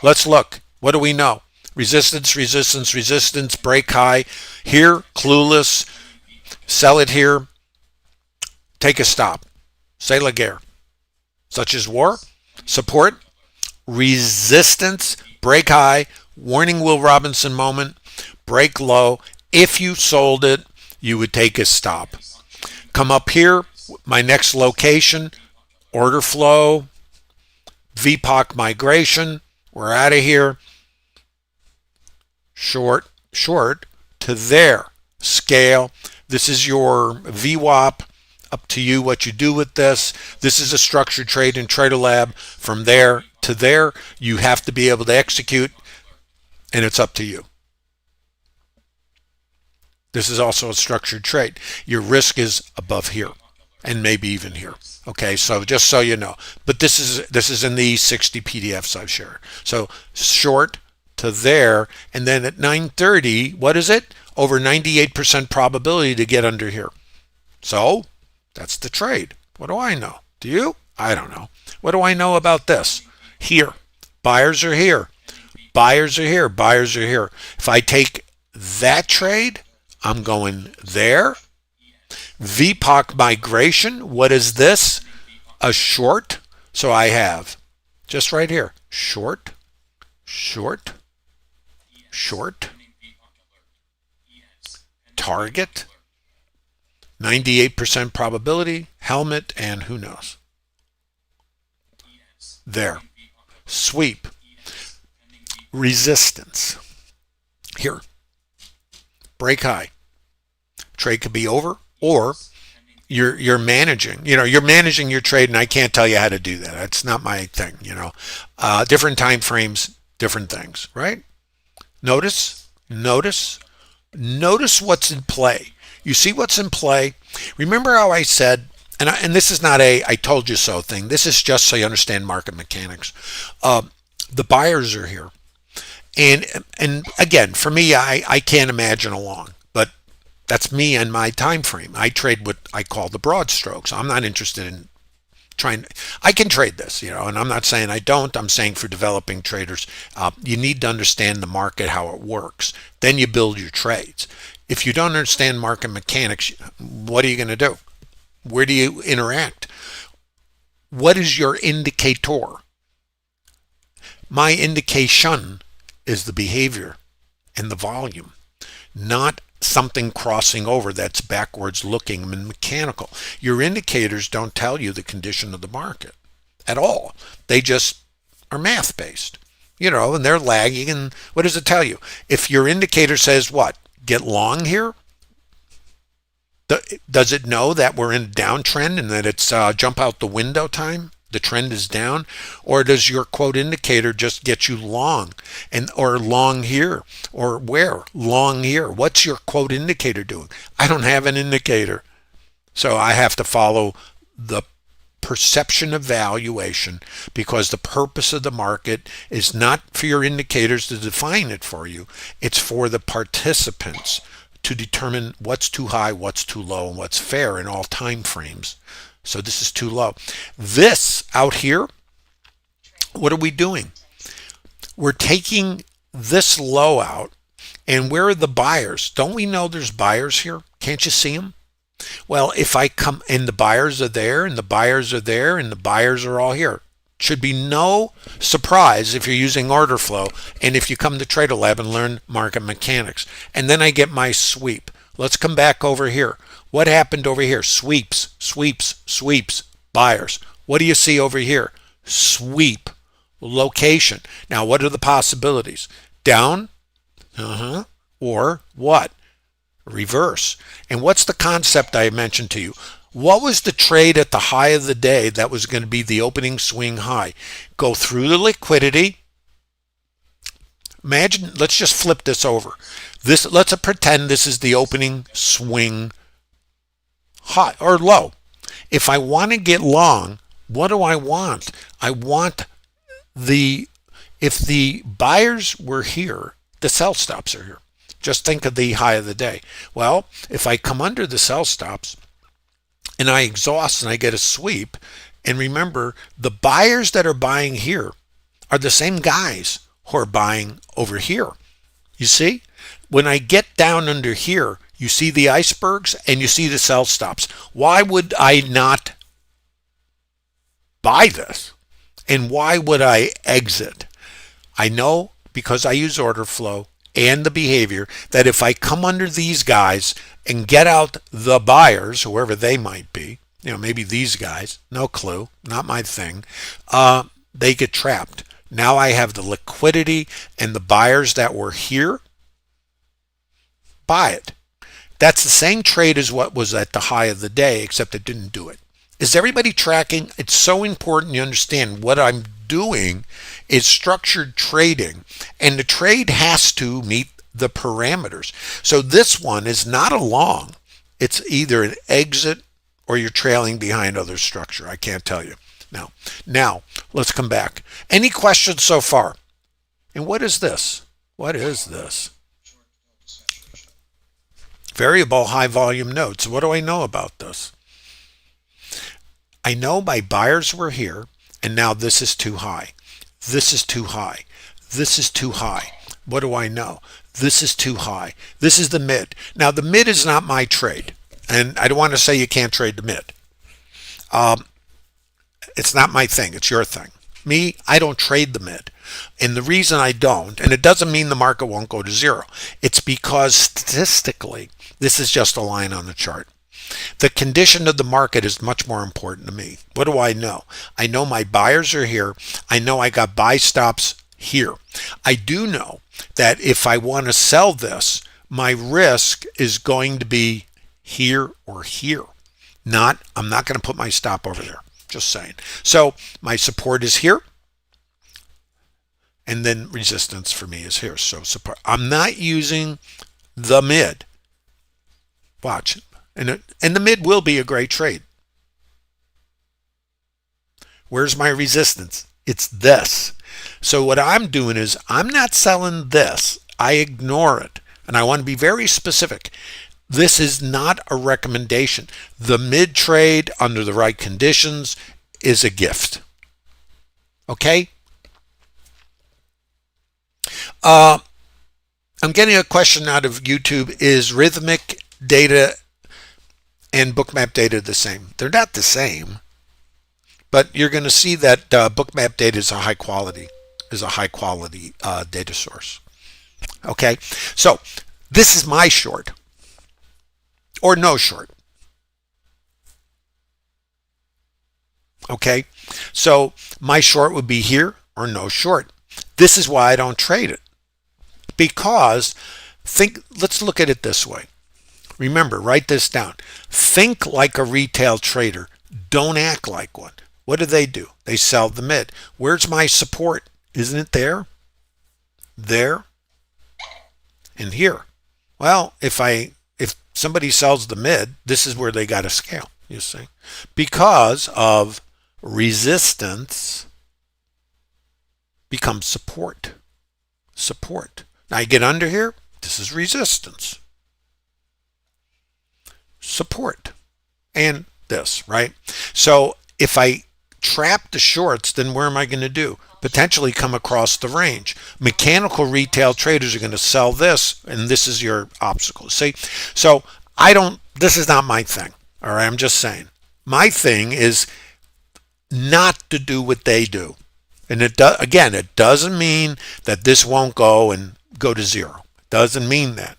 Let's look. What do we know? Resistance, resistance, resistance, break high. Here, clueless. Sell it here. Take a stop. C'est la guerre. Such as war. Support. Resistance. Break high. Warning Will Robinson moment. Break low. If you sold it, you would take a stop. Come up here. My next location. Order flow. VPOC migration. We're out of here. Short to there. Scale. This is your VWAP. Up to you what you do with this. This is a structured trade in TraderLab. From there to there, you have to be able to execute, and it's up to you. This is also a structured trade. Your risk is above here, and maybe even here. Okay, so just so you know. But this is in the 60 PDFs I've shared. So short to there, and then at 9:30, what is it? Over 98% probability to get under here. So that's the trade. What do I know? Do you? I don't know. What do I know about this? Here. Buyers are here. Buyers are here. Buyers are here. If I take that trade, I'm going there. VPOC migration. What is this? A short. So I have just right here. Short. Short. Short. Target. 98% probability, helmet, and who knows. There. Sweep. Resistance. Here. Break high. Trade could be over, or you're managing. You're managing your trade, and I can't tell you how to do that. That's not my thing. Different time frames, different things, right? Notice what's in play. You see what's in play? Remember how I said, and this is not a I told you so thing. This is just so you understand market mechanics. The buyers are here. And again, for me, I can't imagine a long, but that's me and my time frame. I trade what I call the broad strokes. I'm not interested in I can trade this, and I'm not saying I don't. I'm saying for developing traders, you need to understand the market, how it works. Then you build your trades. If you don't understand market mechanics, what are you going to do? Where do you interact? What is your indicator? My indication is the behavior and the volume, not something crossing over that's backwards looking and mechanical. Your indicators don't tell you the condition of the market at all. They just are math based, and they're lagging. And what does it tell you? If your indicator says what? Get long here? Does it know that we're in a downtrend and that it's jump out the window time? The trend is down? Or does your quote indicator just get you long, or long here, or where? Long here. What's your quote indicator doing? I don't have an indicator. So I have to follow the perception of valuation, because the purpose of the market is not for your indicators to define it for you. It's for the participants to determine what's too high, what's too low, and what's fair in all time frames. So this is too low. This out here, what are we doing? We're taking this low out, and where are the buyers? Don't we know there's buyers here? Can't you see them? Well, if I come and the buyers are there, and the buyers are there, and the buyers are all here. Should be no surprise if you're using OrderFlow and if you come to TraderLab and learn market mechanics. And then I get my sweep. Let's come back over here. What happened over here? Sweeps, sweeps, sweeps, buyers. What do you see over here? Sweep, location. Now, what are the possibilities? Down, or what? Reverse. And what's the concept I mentioned to you? What was the trade at the high of the day that was going to be the opening swing high? Go through the liquidity. Imagine, let's just flip this over. Let's pretend this is the opening swing high or low. If I want to get long, what do I want? I want if the buyers were here, the sell stops are here. Just think of the high of the day. Well, if I come under the sell stops and I exhaust and I get a sweep, and remember, the buyers that are buying here are the same guys who are buying over here. You see? When I get down under here, you see the icebergs and you see the sell stops. Why would I not buy this? And why would I exit? I know, because I use OrderFlow and the behavior, that if I come under these guys and get out the buyers, whoever they might be, maybe these guys, no clue, not my thing, they get trapped. Now I have the liquidity, and the buyers that were here buy it. That's the same trade as what was at the high of the day, except it didn't do it. Is everybody tracking? It's so important you understand what I'm doing is structured trading, and the trade has to meet the parameters. So this one is not a long. It's either an exit or you're trailing behind other structure. I can't tell you. Now let's come back. Any questions so far? And what is this? What is this? Variable high volume nodes. What do I know about this? I know my buyers were here, and now this is too high. This is too high. This is too high. What do I know? This is too high. This is the mid. Now, the mid is not my trade, and I don't want to say you can't trade the mid. It's not my thing. It's your thing. Me, I don't trade the mid. And the reason I don't, and it doesn't mean the market won't go to zero, it's because statistically, this is just a line on the chart. The condition of the market is much more important to me. What do I know? I know my buyers are here. I know I got buy stops here. I do know that if I want to sell this, my risk is going to be here or here. I'm not going to put my stop over there. Just saying. So my support is here, and then resistance for me is here. So support. I'm not using the mid. Watch. And the mid will be a great trade. Where's my resistance? It's this. So what I'm doing is I'm not selling this. I ignore it. And I want to be very specific. This is not a recommendation. The mid trade under the right conditions is a gift. Okay? I'm getting a question out of YouTube. Is rhythmic data and bookmap data the same? They're not the same, but you're going to see that bookmap data is a high quality is a high quality data source. Okay, so this is my short or no short. Okay, so my short would be here or no short. This is why I don't trade it, because let's look at it this way. Remember, write this down. Think like a retail trader. Don't act like one. What do? They sell the mid. Where's my support? Isn't it there? There and here. Well, if somebody sells the mid, this is where they got to scale, you see, because of resistance becomes support. Now you get under here, this is resistance, support, and this, right? So if I trap the shorts, then where am I going to do? Potentially come across the range. Mechanical retail traders are going to sell this, and this is your obstacle. See, so this is not my thing. All right, I'm just saying. My thing is not to do what they do. And it doesn't mean that this won't go to zero. It doesn't mean that.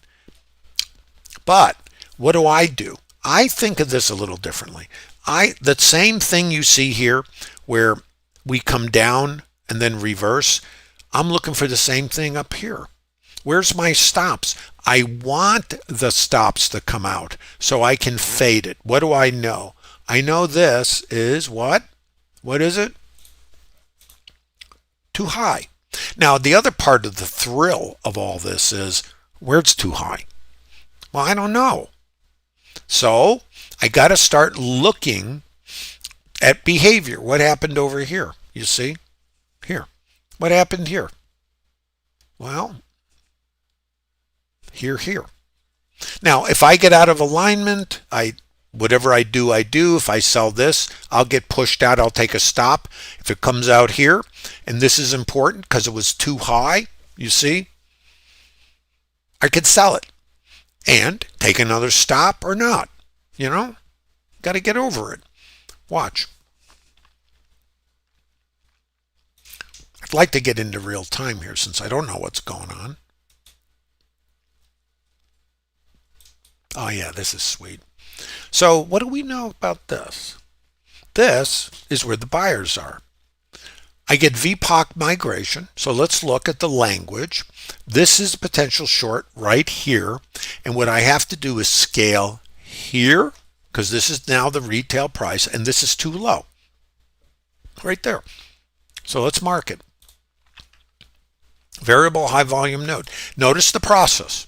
But what do? I think of this a little differently. The same thing you see here where we come down and then reverse, I'm looking for the same thing up here. Where's my stops? I want the stops to come out so I can fade it. What do I know? I know this is what? What is it? Too high. Now, the other part of the thrill of all this is where it's too high. Well, I don't know. So I got to start looking at behavior. What happened over here? You see? Here. What happened here? Well, here. Now, if I get out of alignment, whatever I do. If I sell this, I'll get pushed out. I'll take a stop. If it comes out here, and this is important because it was too high, you see, I could sell it and take another stop or not. You know, got to get over it. Watch. I'd like to get into real time here since I don't know what's going on. Oh yeah, this is sweet. So what do we know about this? This is where the buyers are. I get VPOC migration. So let's look at the language. This is potential short right here. And what I have to do is scale here, because this is now the retail price, and this is too low. Right there. So let's mark it. Variable high volume node. Notice the process.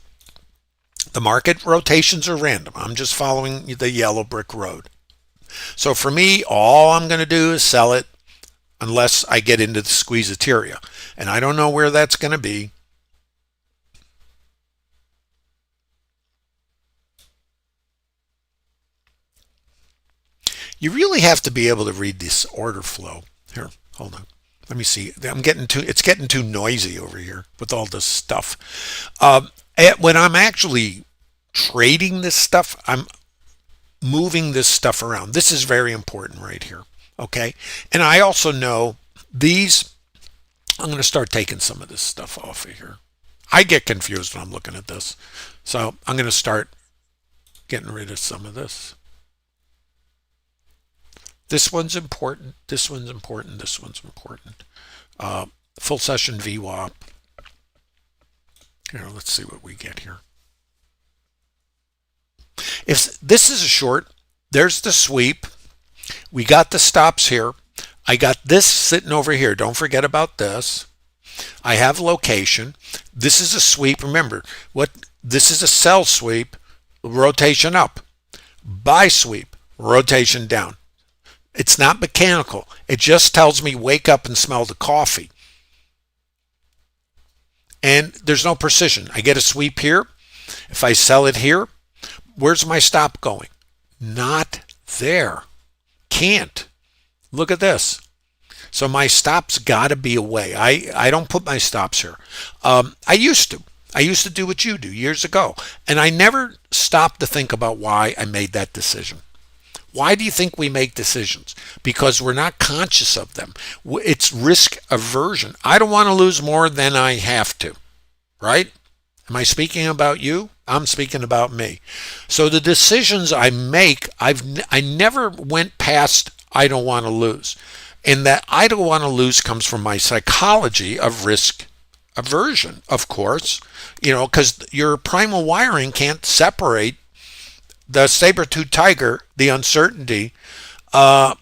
The market rotations are random. I'm just following the yellow brick road. So for me, all I'm going to do is sell it unless I get into the squeezeteria. And I don't know where that's going to be. You really have to be able to read this order flow. Here, hold on. Let me see. It's getting too noisy over here with all this stuff. When I'm actually trading this stuff, I'm moving this stuff around. This is very important right here. Okay. And I also know these, I'm going to start taking some of this stuff off of here. I get confused when I'm looking at this. So I'm going to start getting rid of some of this. This one's important. This one's important. This one's important. Full session VWAP. Here, let's see what we get here. If this is a short, there's the sweep. We got the stops here. I got this sitting over here. Don't forget about this. I have location. This is a sweep. Remember, this is a sell sweep, rotation up. Buy sweep, rotation down. It's not mechanical. It just tells me wake up and smell the coffee. And there's no precision. I get a sweep here. If I sell it here, where's my stop going? Not there. Can't. Look at this. So my stop's got to be away. I don't put my stops here. I used to do what you do years ago. And I never stopped to think about why I made that decision. Why do you think we make decisions? Because we're not conscious of them. It's risk aversion. I don't want to lose more than I have to, right? Am I speaking about you? I'm speaking about me. So the decisions I make, I never went past I don't want to lose. And that I don't want to lose comes from my psychology of risk aversion, of course, because your primal wiring can't separate the saber-toothed tiger, the uncertainty, from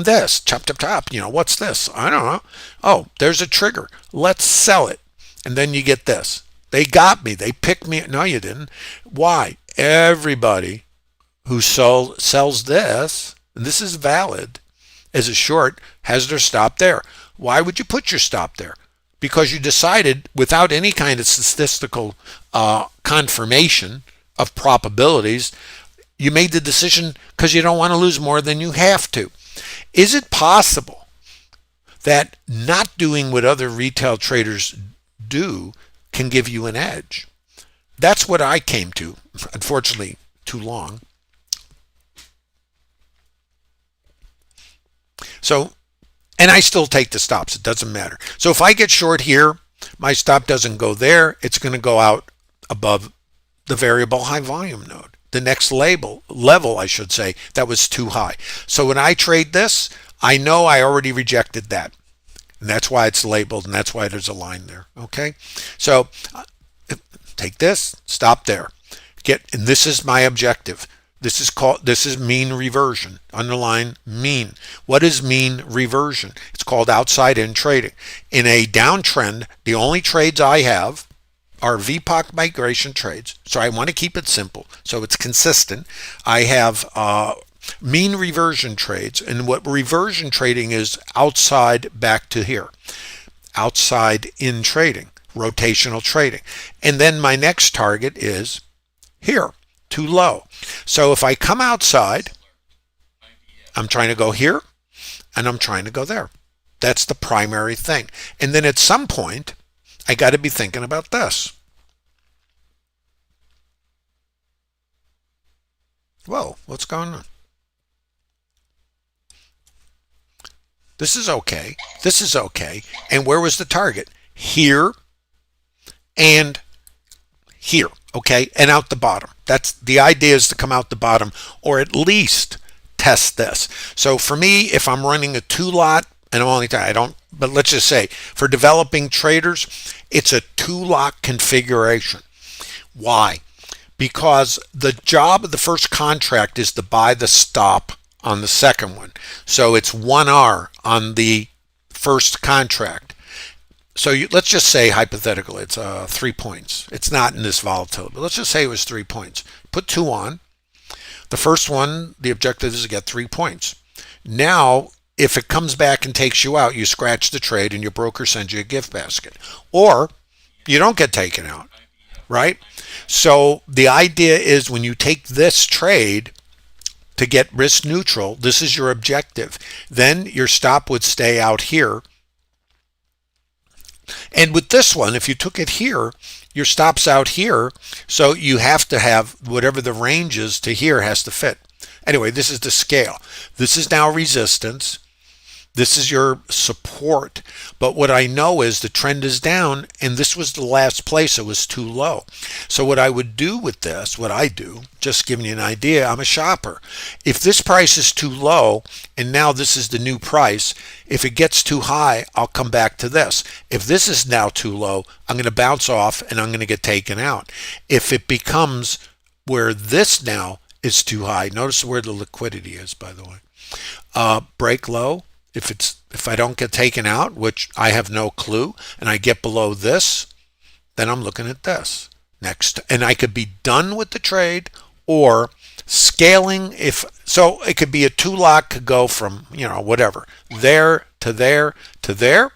this. Chop, chop, chop. What's this? I don't know. Oh, there's a trigger. Let's sell it. And then you get this. They got me. They picked me. No, you didn't. Why? Everybody who sells this, and this is valid, as a short, has their stop there. Why would you put your stop there? Because you decided without any kind of statistical confirmation of probabilities, you made the decision because you don't want to lose more than you have to. Is it possible that not doing what other retail traders do can give you an edge? That's what I came to, unfortunately, too long. So, and I still take the stops. It doesn't matter. So if I get short here, my stop doesn't go there. It's going to go out above the variable high volume node. The next level, I should say, that was too high. So when I trade this, I know I already rejected that. And that's why it's labeled, and that's why there's a line there. Okay? So take this, stop there. And this is my objective. This is mean reversion. Underline mean. What is mean reversion? It's called outside in trading. In a downtrend, the only trades I have are VPOC migration trades. So I want to keep it simple so it's consistent. I have mean reversion trades, and what reversion trading is, outside back to here. Outside in trading, rotational trading. And then my next target is here, too low. So if I come outside, I'm trying to go here and I'm trying to go there. That's the primary thing. And then at some point, I got to be thinking about this. Whoa, what's going on? This is okay. This is okay. And where was the target? Here and here. Okay, and out the bottom. That's the idea, is to come out the bottom, or at least test this. So for me, if I'm running a 2-lot, and but let's just say for developing traders, it's a 2-lot configuration. Why? Because the job of the first contract is to buy the stop on the second one. So it's 1R on the first contract. So let's just say, hypothetically, it's 3 points. It's not in this volatility, but let's just say it was 3 points. Put 2 on. The first one, the objective is to get 3 points. Now, if it comes back and takes you out, you scratch the trade and your broker sends you a gift basket. Or you don't get taken out, right? So the idea is, when you take this trade to get risk neutral, this is your objective. Then your stop would stay out here. And with this one, if you took it here, your stop's out here, so you have to have whatever the range is to here has to fit. Anyway, this is the scale. This is now resistance. This is your support. But what I know is the trend is down, and this was the last place. It was too low. So what I would do with this, what I do, just giving you an idea, I'm a shopper. If this price is too low, and now this is the new price, if it gets too high, I'll come back to this. If this is now too low, I'm going to bounce off and I'm going to get taken out. If it becomes where this now is too high, notice where the liquidity is, by the way. Break low. If I don't get taken out, which I have no clue, and I get below this, then I'm looking at this next. And I could be done with the trade, or scaling. So it could be a 2-lot, could go from, whatever, there to there to there,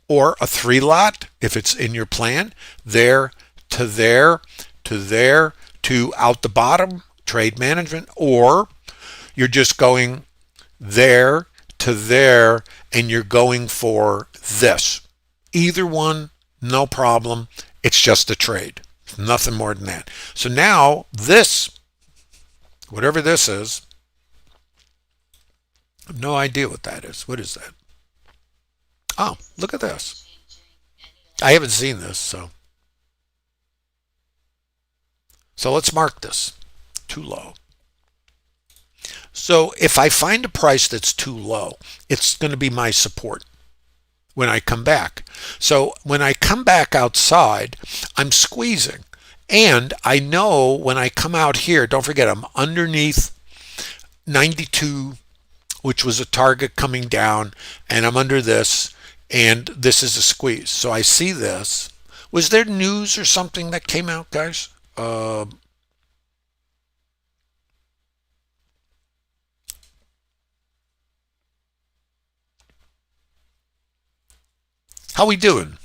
or a 3-lot, if it's in your plan, there to there to there to out the bottom, trade management, or you're just going there to there and you're going for this. Either one, no problem. It's just a trade. Nothing more than that. So now this whatever this is. I have no idea what that is. What is that? Oh, look at this. I haven't seen this, so let's mark this too low. So if I find a price that's too low, it's going to be my support when I come back. So when I come back outside, I'm squeezing. And I know when I come out here, don't forget I'm underneath 92, which was a target coming down, and I'm under this, and this is a squeeze. So I see this. Was there news or something that came out, guys? How we doing?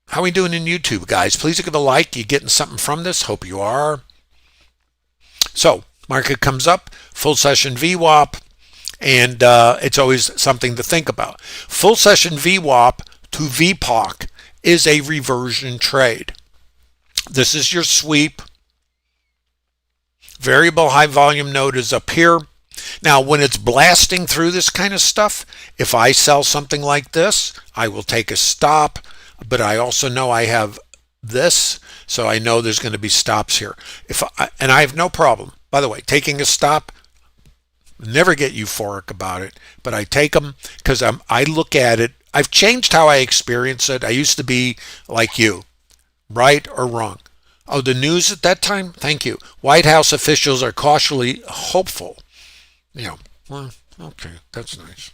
How we doing in YouTube, guys? Please give a like. You getting something from this? Hope you are. So market comes up, full session VWAP, and it's always something to think about. Full session VWAP to VPOC is a reversion trade. This is your sweep. Variable high volume node is up here. Now, when it's blasting through this kind of stuff, if I sell something like this, I will take a stop, but I also know I have this, so I know there's going to be stops here. And I have no problem, by the way, taking a stop. Never get euphoric about it, but I take them because I look at it. I've changed how I experience it. I used to be like you, right or wrong. Oh, the news at that time? Thank you. White House officials are cautiously hopeful. Yeah, well, okay, that's nice.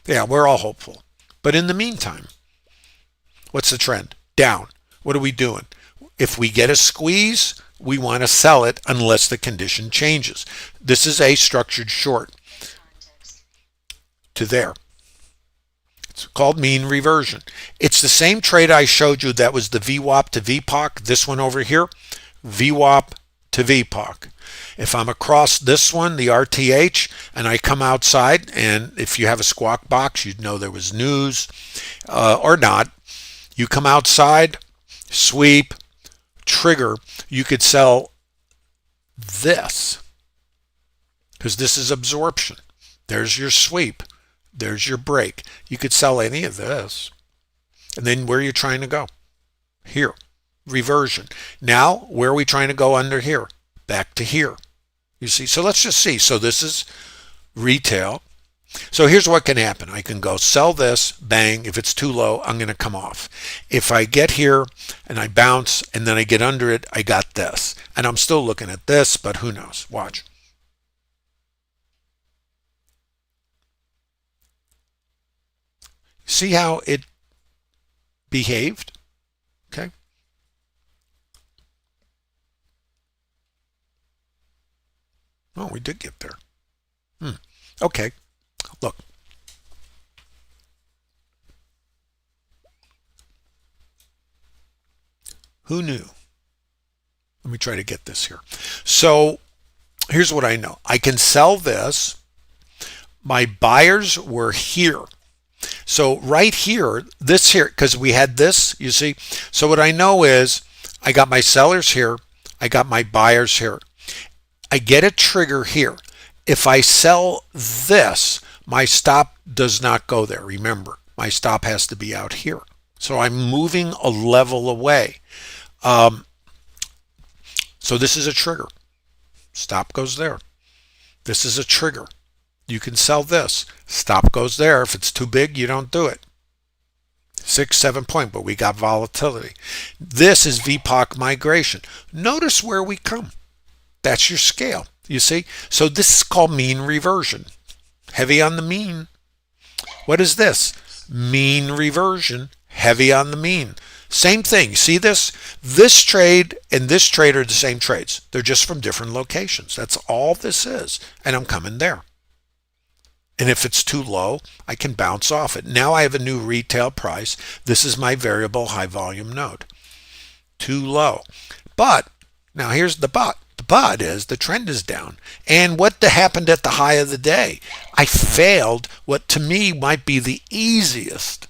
Yeah, we're all hopeful. But in the meantime, what's the trend? Down. What are we doing? If we get a squeeze, we want to sell it unless the condition changes. This is a structured short to there. It's called mean reversion. It's the same trade I showed you that was the VWAP to VPOC. This one over here, VWAP to VPOC. If I'm across this one, the RTH, and I come outside, and if you have a squawk box, you'd know there was news or not. You come outside, sweep, trigger, you could sell this because this is absorption. There's your sweep. There's your break. You could sell any of this. And then where are you trying to go? Here. Reversion. Now, where are we trying to go under here? Back to here. You see? So let's just see. So this is retail. So here's what can happen. I can go sell this, bang. If it's too low, I'm going to come off. If I get here and I bounce and then I get under it, I got this. And I'm still looking at this, but who knows? Watch. See how it behaved? Okay. Oh, we did get there. Okay. Look. Who knew? Let me try to get this here. So here's what I know. I can sell this. My buyers were here. So right here, this here, because we had this, you see. So what I know is I got my sellers here. I got my buyers here. I get a trigger here. If I sell this, my stop does not go there. Remember, my stop has to be out here. So I'm moving a level away. So this is a trigger. Stop goes there. This is a trigger. You can sell this. Stop goes there. If it's too big, you don't do it. 6, 7 point, but we got volatility. This is VPOC migration. Notice where we come. That's your scale. You see? So this is called mean reversion. Heavy on the mean. What is this? Mean reversion. Heavy on the mean. Same thing. See this? This trade and this trade are the same trades. They're just from different locations. That's all this is. And I'm coming there. And if it's too low, I can bounce off it. Now I have a new retail price. This is my variable high volume node. Too low. But now here's the but. The but is the trend is down. And what happened at the high of the day? I failed what to me might be the easiest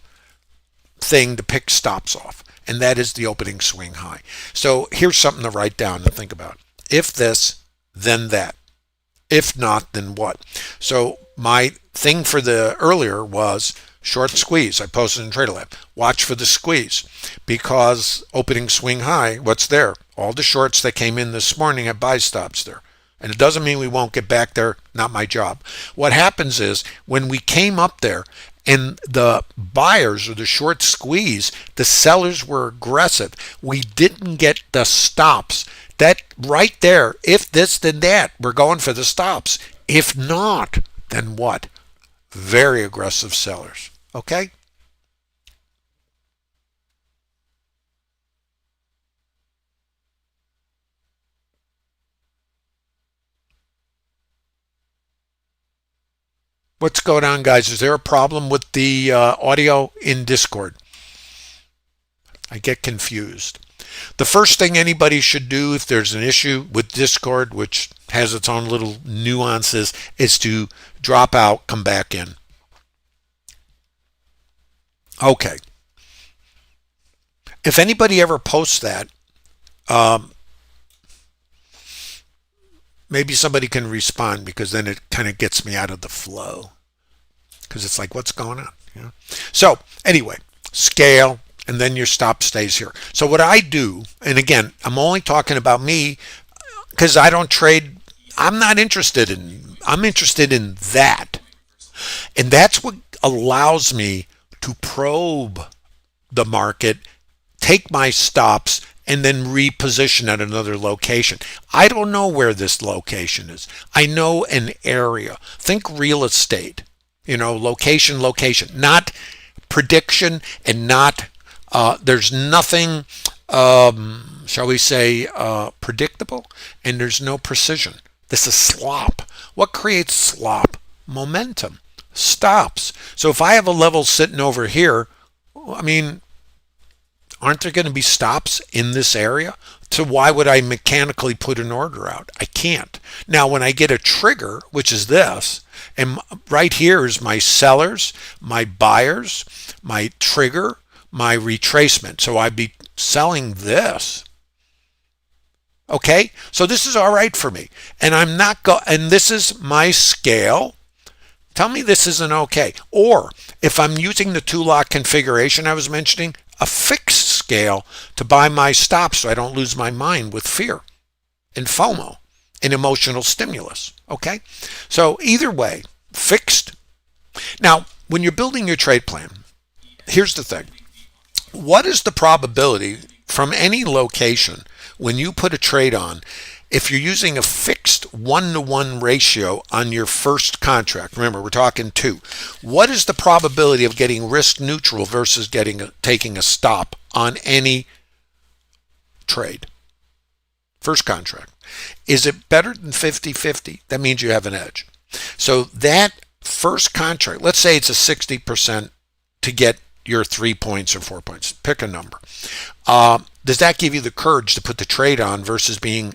thing to pick stops off. and that is the opening swing high. So here's something to write down and think about. If this, then that. If not, then what? So my thing for the earlier was short squeeze. I posted in TraderLab. Watch for the squeeze, because opening swing high, what's there? All the shorts that came in this morning at buy stops there. And it doesn't mean we won't get back there. Not my job. What happens is when we came up there and the buyers or the short squeeze, the sellers were aggressive. We didn't get the stops. That right there, if this, then that, we're going for the stops. If not, then what? Very aggressive sellers. Okay? What's going on, guys? Is there a problem with the audio in Discord? I get confused. The first thing anybody should do if there's an issue with Discord, which has its own little nuances, is to drop out, come back in. Okay. If anybody ever posts that, maybe somebody can respond, because then it kind of gets me out of the flow, because it's like, what's going on? You know? So anyway, scale, and then your stop stays here. So what I do, and again, I'm only talking about me because I don't trade. I'm interested in that. And that's what allows me to probe the market, take my stops, and then reposition at another location. I don't know where this location is. I know an area. Think real estate. Location, not prediction, and not there's nothing, shall we say, predictable, and there's no precision. This is slop. What creates slop? Momentum. Stops. So if I have a level sitting over here, aren't there going to be stops in this area? So why would I mechanically put an order out? I can't. Now, when I get a trigger, which is this, and right here is my sellers, my buyers, my trigger, my retracement. So I'd be selling this. Okay, so this is all right for me, and I'm not and this is my scale. Tell me this isn't okay. Or if I'm using the two-lot configuration I was mentioning, a fixed scale to buy my stops so I don't lose my mind with fear and FOMO and emotional stimulus. Okay, so either way, fixed. Now, when you're building your trade plan, here's the thing. What is the probability from any location when you put a trade on, if you're using a fixed 1-to-1 ratio on your first contract? Remember, we're talking 2. What is the probability of getting risk neutral versus taking a stop on any trade? First contract. Is it better than 50-50? That means you have an edge. So that first contract, let's say it's a 60% to get your 3 points or 4 points. Pick a number. Does that give you the courage to put the trade on versus being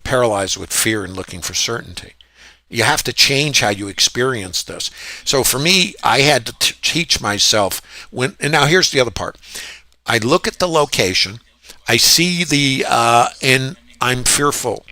paralyzed with fear and looking for certainty? You have to change how you experience this. So for me, I had to teach myself and now here's the other part. I look at the location, I see and I'm fearful.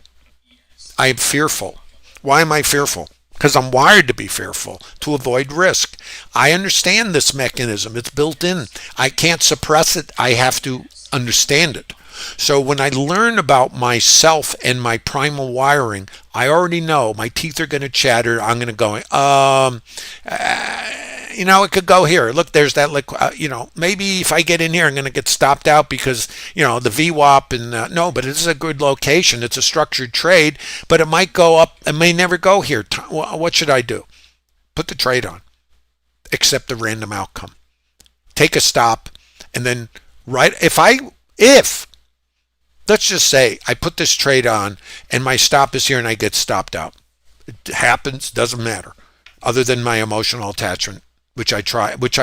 I am fearful. Why am I fearful? Because I'm wired to be fearful, to avoid risk. I understand this mechanism. It's built in. I can't suppress it. I have to understand it. So when I learn about myself and my primal wiring, I already know my teeth are going to chatter. I'm going to go, it could go here. Look, there's that maybe if I get in here, I'm going to get stopped out because, the VWAP and no, but it's a good location. It's a structured trade, but it might go up. It may never go here. What should I do? Put the trade on. Accept the random outcome. Take a stop, and then if let's just say I put this trade on and my stop is here and I get stopped out. It happens, doesn't matter, other than my emotional attachment, which I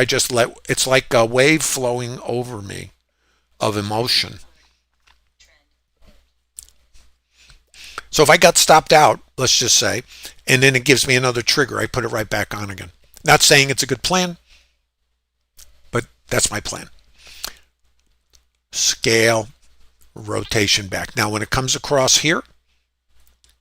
just let. It's like a wave flowing over me of emotion. So if I got stopped out, let's just say, and then it gives me another trigger, I put it right back on again. Not saying it's a good plan, but that's my plan. scale, rotation back. Now when it comes across here,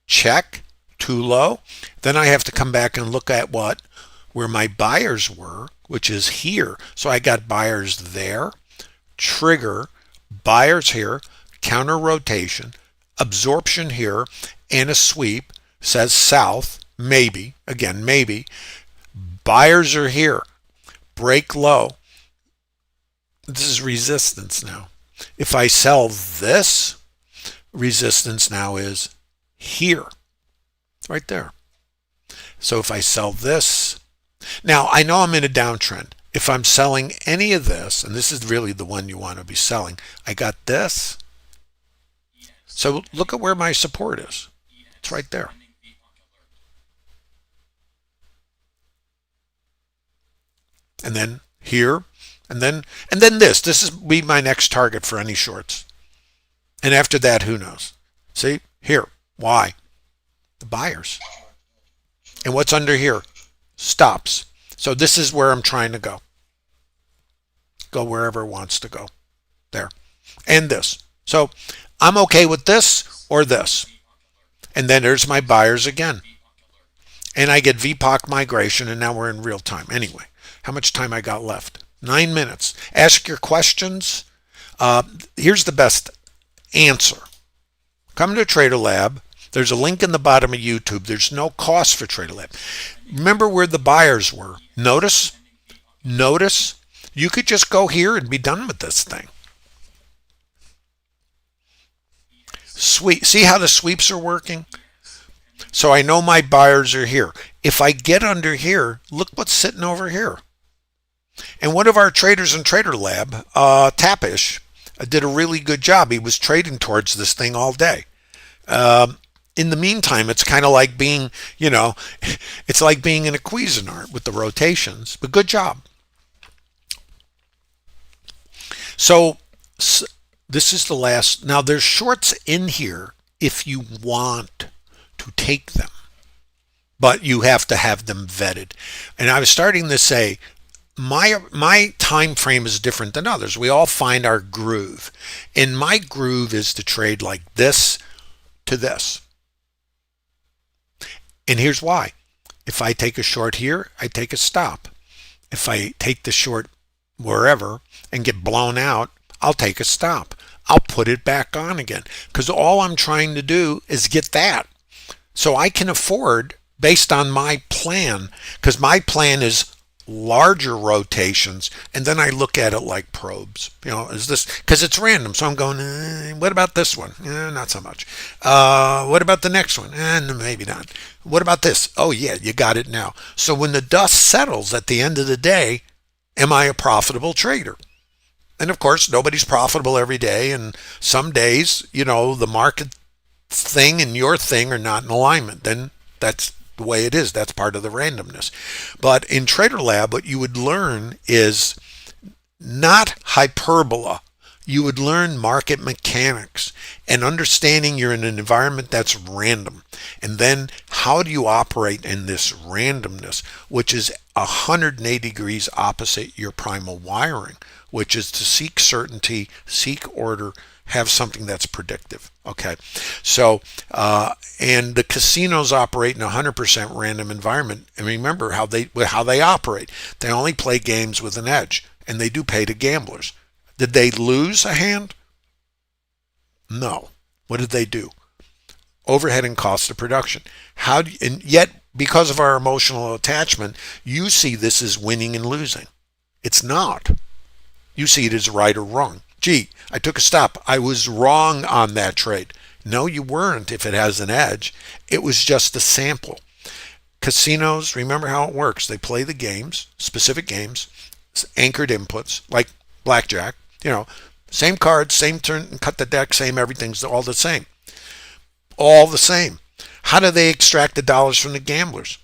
check, too low. Then I have to come back and look at where my buyers were, which is here. So I got buyers there, trigger, buyers here, counter rotation, absorption here, and a sweep, says south, maybe, again, maybe. Buyers are here, break low. This is resistance now. If I sell this, resistance now is here, right there. So if I sell this, now I know I'm in a downtrend. If I'm selling any of this, and this is really the one you want to be selling, I got this. So look at where my support is. It's right there. And then here, and then this is be my next target for any shorts. And after that, who knows? See, here, why? The buyers. And what's under here? Stops. So this is where I'm trying to go. Go wherever it wants to go. There. And this. So I'm okay with this or this. And then there's my buyers again. And I get VPOC migration, and now we're in real time. Anyway, how much time I got left? 9 minutes. Ask your questions. Here's the best answer. Come to TraderLab. There's a link in the bottom of YouTube. There's no cost for TraderLab. Remember where the buyers were. Notice, you could just go here and be done with this thing. Sweep. See how the sweeps are working? So I know my buyers are here. If I get under here, look what's sitting over here. And one of our traders in TraderLab, Tapish, did a really good job. He was trading towards this thing all day. In the meantime, it's kind of like being, it's like being in a Cuisinart with the rotations, but good job. So this is the last. Now there's shorts in here if you want to take them, but you have to have them vetted. And I was starting to say, my time frame is different than others. We all find our groove. And my groove is to trade like this to this. And here's why. If I take a short here, I take a stop. If I take the short wherever and get blown out, I'll take a stop. I'll put it back on again, because all I'm trying to do is get that. So I can afford, based on my plan, because my plan is larger rotations, and then I look at it like probes. Is this, because it's random, so I'm going, what about this one? Not so much. What about the next one? Maybe not. What about this? Oh yeah, you got it now. So when the dust settles at the end of the day, am I a profitable trader? And of course, nobody's profitable every day, and some days, the market thing and your thing are not in alignment. Then that's the way it is. That's part of the randomness. But in TraderLab, what you would learn is not hyperbola. You would learn market mechanics and understanding you're in an environment that's random. And then how do you operate in this randomness, which is 180 degrees opposite your primal wiring, which is to seek certainty, seek order, have something that's predictive. Okay, so and the casinos operate in a 100% random environment. And remember how they operate. They only play games with an edge, and they do pay to gamblers. Did they lose a hand? No. What did they do? Overhead and cost of production. And yet, because of our emotional attachment, you see this as winning and losing. It's not. You see it as right or wrong. Gee, I took a stop. I was wrong on that trade. No, you weren't if it has an edge. It was just a sample. Casinos, remember how it works. They play the games, specific games, anchored inputs, like blackjack. Same cards, same turn, cut the deck, same everything's all the same. All the same. How do they extract the dollars from the gamblers?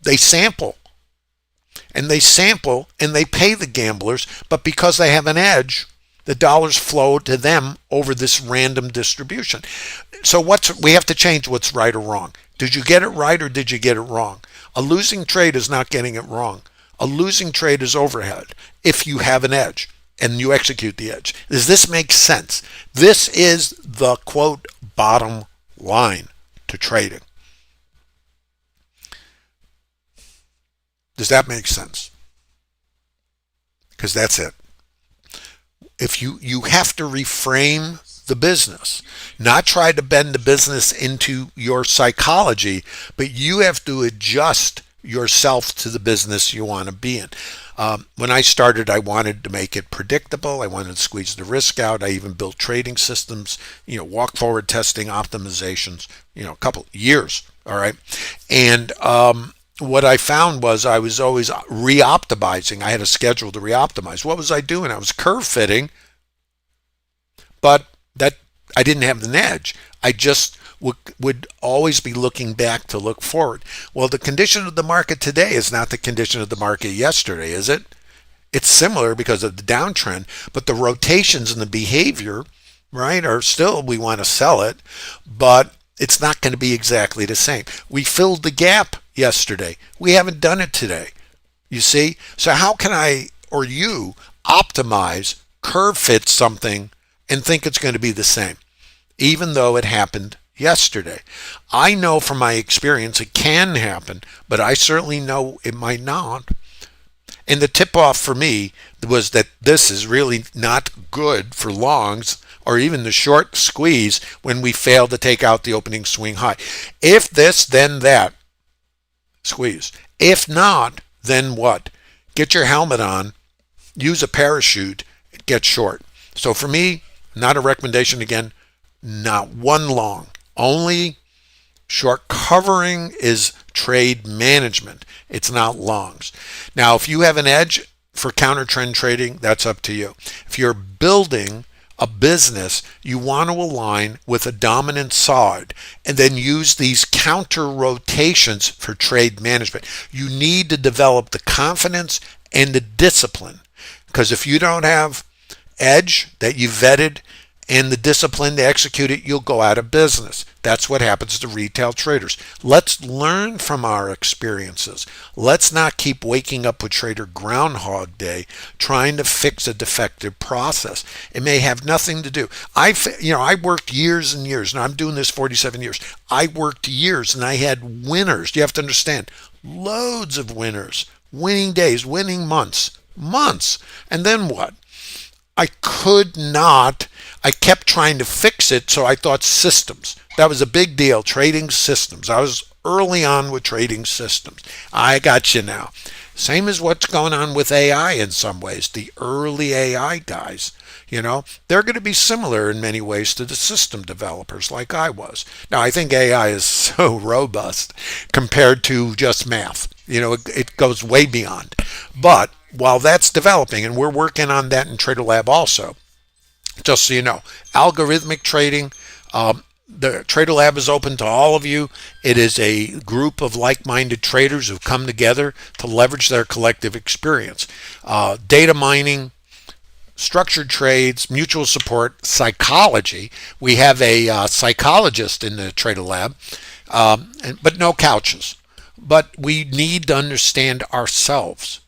They sample. And they sample and they pay the gamblers, but because they have an edge, the dollars flow to them over this random distribution. So we have to change what's right or wrong. Did you get it right or did you get it wrong? A losing trade is not getting it wrong. A losing trade is overhead if you have an edge. and you execute the edge. Does this make sense? This is the quote bottom line to trading. Does that make sense? Because that's it. If you have to reframe the business, not try to bend the business into your psychology, but you have to adjust yourself to the business you want to be in. When I started, I wanted to make it predictable. I wanted to squeeze the risk out. I even built trading systems, walk forward testing, optimizations, a couple years. All right. And what I found was I was always re-optimizing. I had a schedule to re-optimize. What was I doing? I was curve fitting, but that I didn't have an edge. I just would always be looking back to look forward. Well, the condition of the market today is not the condition of the market yesterday, is it? It's similar because of the downtrend, but the rotations and the behavior, right, are still, we want to sell it, but it's not going to be exactly the same. We filled the gap yesterday. We haven't done it today. You see? So how can I or you optimize, curve fit something and think it's going to be the same, even though it happened yesterday? I know from my experience it can happen, but I certainly know it might not. And the tip-off for me was that this is really not good for longs or even the short squeeze when we fail to take out the opening swing high. If this, then that, squeeze. If not, then what? Get your helmet on, use a parachute, get short. So for me, not a recommendation again, not one long. Only short covering is trade management. It's not longs. Now, if you have an edge for counter trend trading, that's up to you. If you're building a business, you want to align with a dominant side and then use these counter rotations for trade management. You need to develop the confidence and the discipline, because if you don't have edge that you vetted and the discipline to execute it, you'll go out of business. That's what happens to retail traders. Let's learn from our experiences. Let's not keep waking up with Trader Groundhog Day trying to fix a defective process. It may have nothing to do. I worked years and years, and I'm doing this 47 years. I worked years and I had winners. You have to understand, loads of winners, winning days, winning months. And then what? I kept trying to fix it, so I thought systems. That was a big deal, trading systems. I was early on with trading systems. I got you now. Same as what's going on with AI in some ways. The early AI guys, they're going to be similar in many ways to the system developers like I was. Now, I think AI is so robust compared to just math. It goes way beyond. But while that's developing, and we're working on that in TraderLab also, just so you know, algorithmic trading, the TraderLab is open to all of you. It is a group of like-minded traders who've come together to leverage their collective experience. Data mining, structured trades, mutual support, psychology. We have a psychologist in the TraderLab, but no couches. But we need to understand ourselves.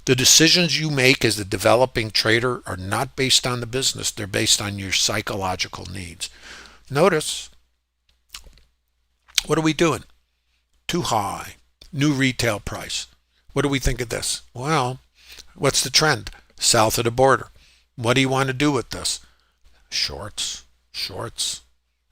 The decisions you make as a developing trader are not based on the business. They're based on your psychological needs. Notice, what are we doing? Too high. New retail price. What do we think of this? Well, what's the trend? South of the border. What do you want to do with this? Shorts.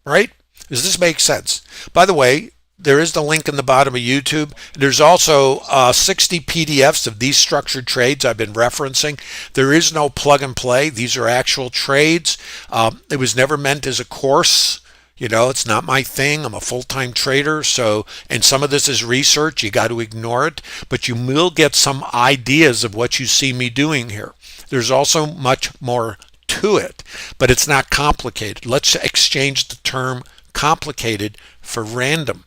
Right? Does this make sense? By the way, there is the link in the bottom of YouTube. There's also 60 PDFs of these structured trades I've been referencing. There is no plug and play. These are actual trades. It was never meant as a course. It's not my thing. I'm a full-time trader. And some of this is research. You got to ignore it. But you will get some ideas of what you see me doing here. There's also much more to it, but it's not complicated. Let's exchange the term complicated for random.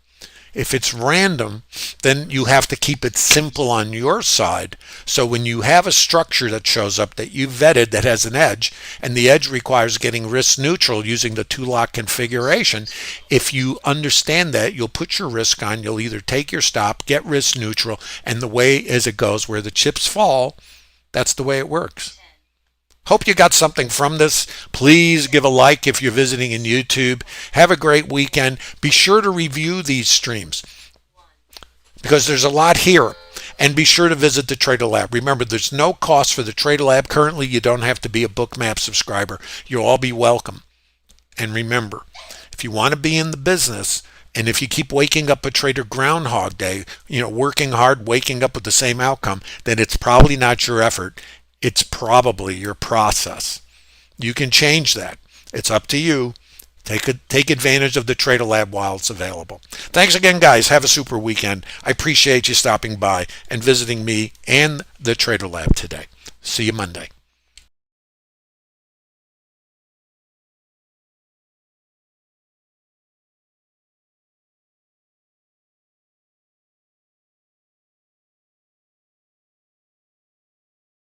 If it's random, then you have to keep it simple on your side. So when you have a structure that shows up that you vetted that has an edge, and the edge requires getting risk neutral using the two-lock configuration, if you understand that, you'll put your risk on, you'll either take your stop, get risk neutral, and the way as it goes, where the chips fall, that's the way it works. Hope you got something from this. Please give a like if you're visiting in YouTube. Have a great weekend. Be sure to review these streams because there's a lot here. And be sure to visit the TraderLab. Remember, there's no cost for the TraderLab. Currently, you don't have to be a Bookmap subscriber. You'll all be welcome. And remember, if you want to be in the business, and if you keep waking up a trader Groundhog Day, working hard, waking up with the same outcome, then it's probably not your effort. It's probably your process. You can change that. It's up to you. Take advantage of the TraderLab while it's available. Thanks again, guys. Have a super weekend. I appreciate you stopping by and visiting me and the TraderLab today. See you Monday.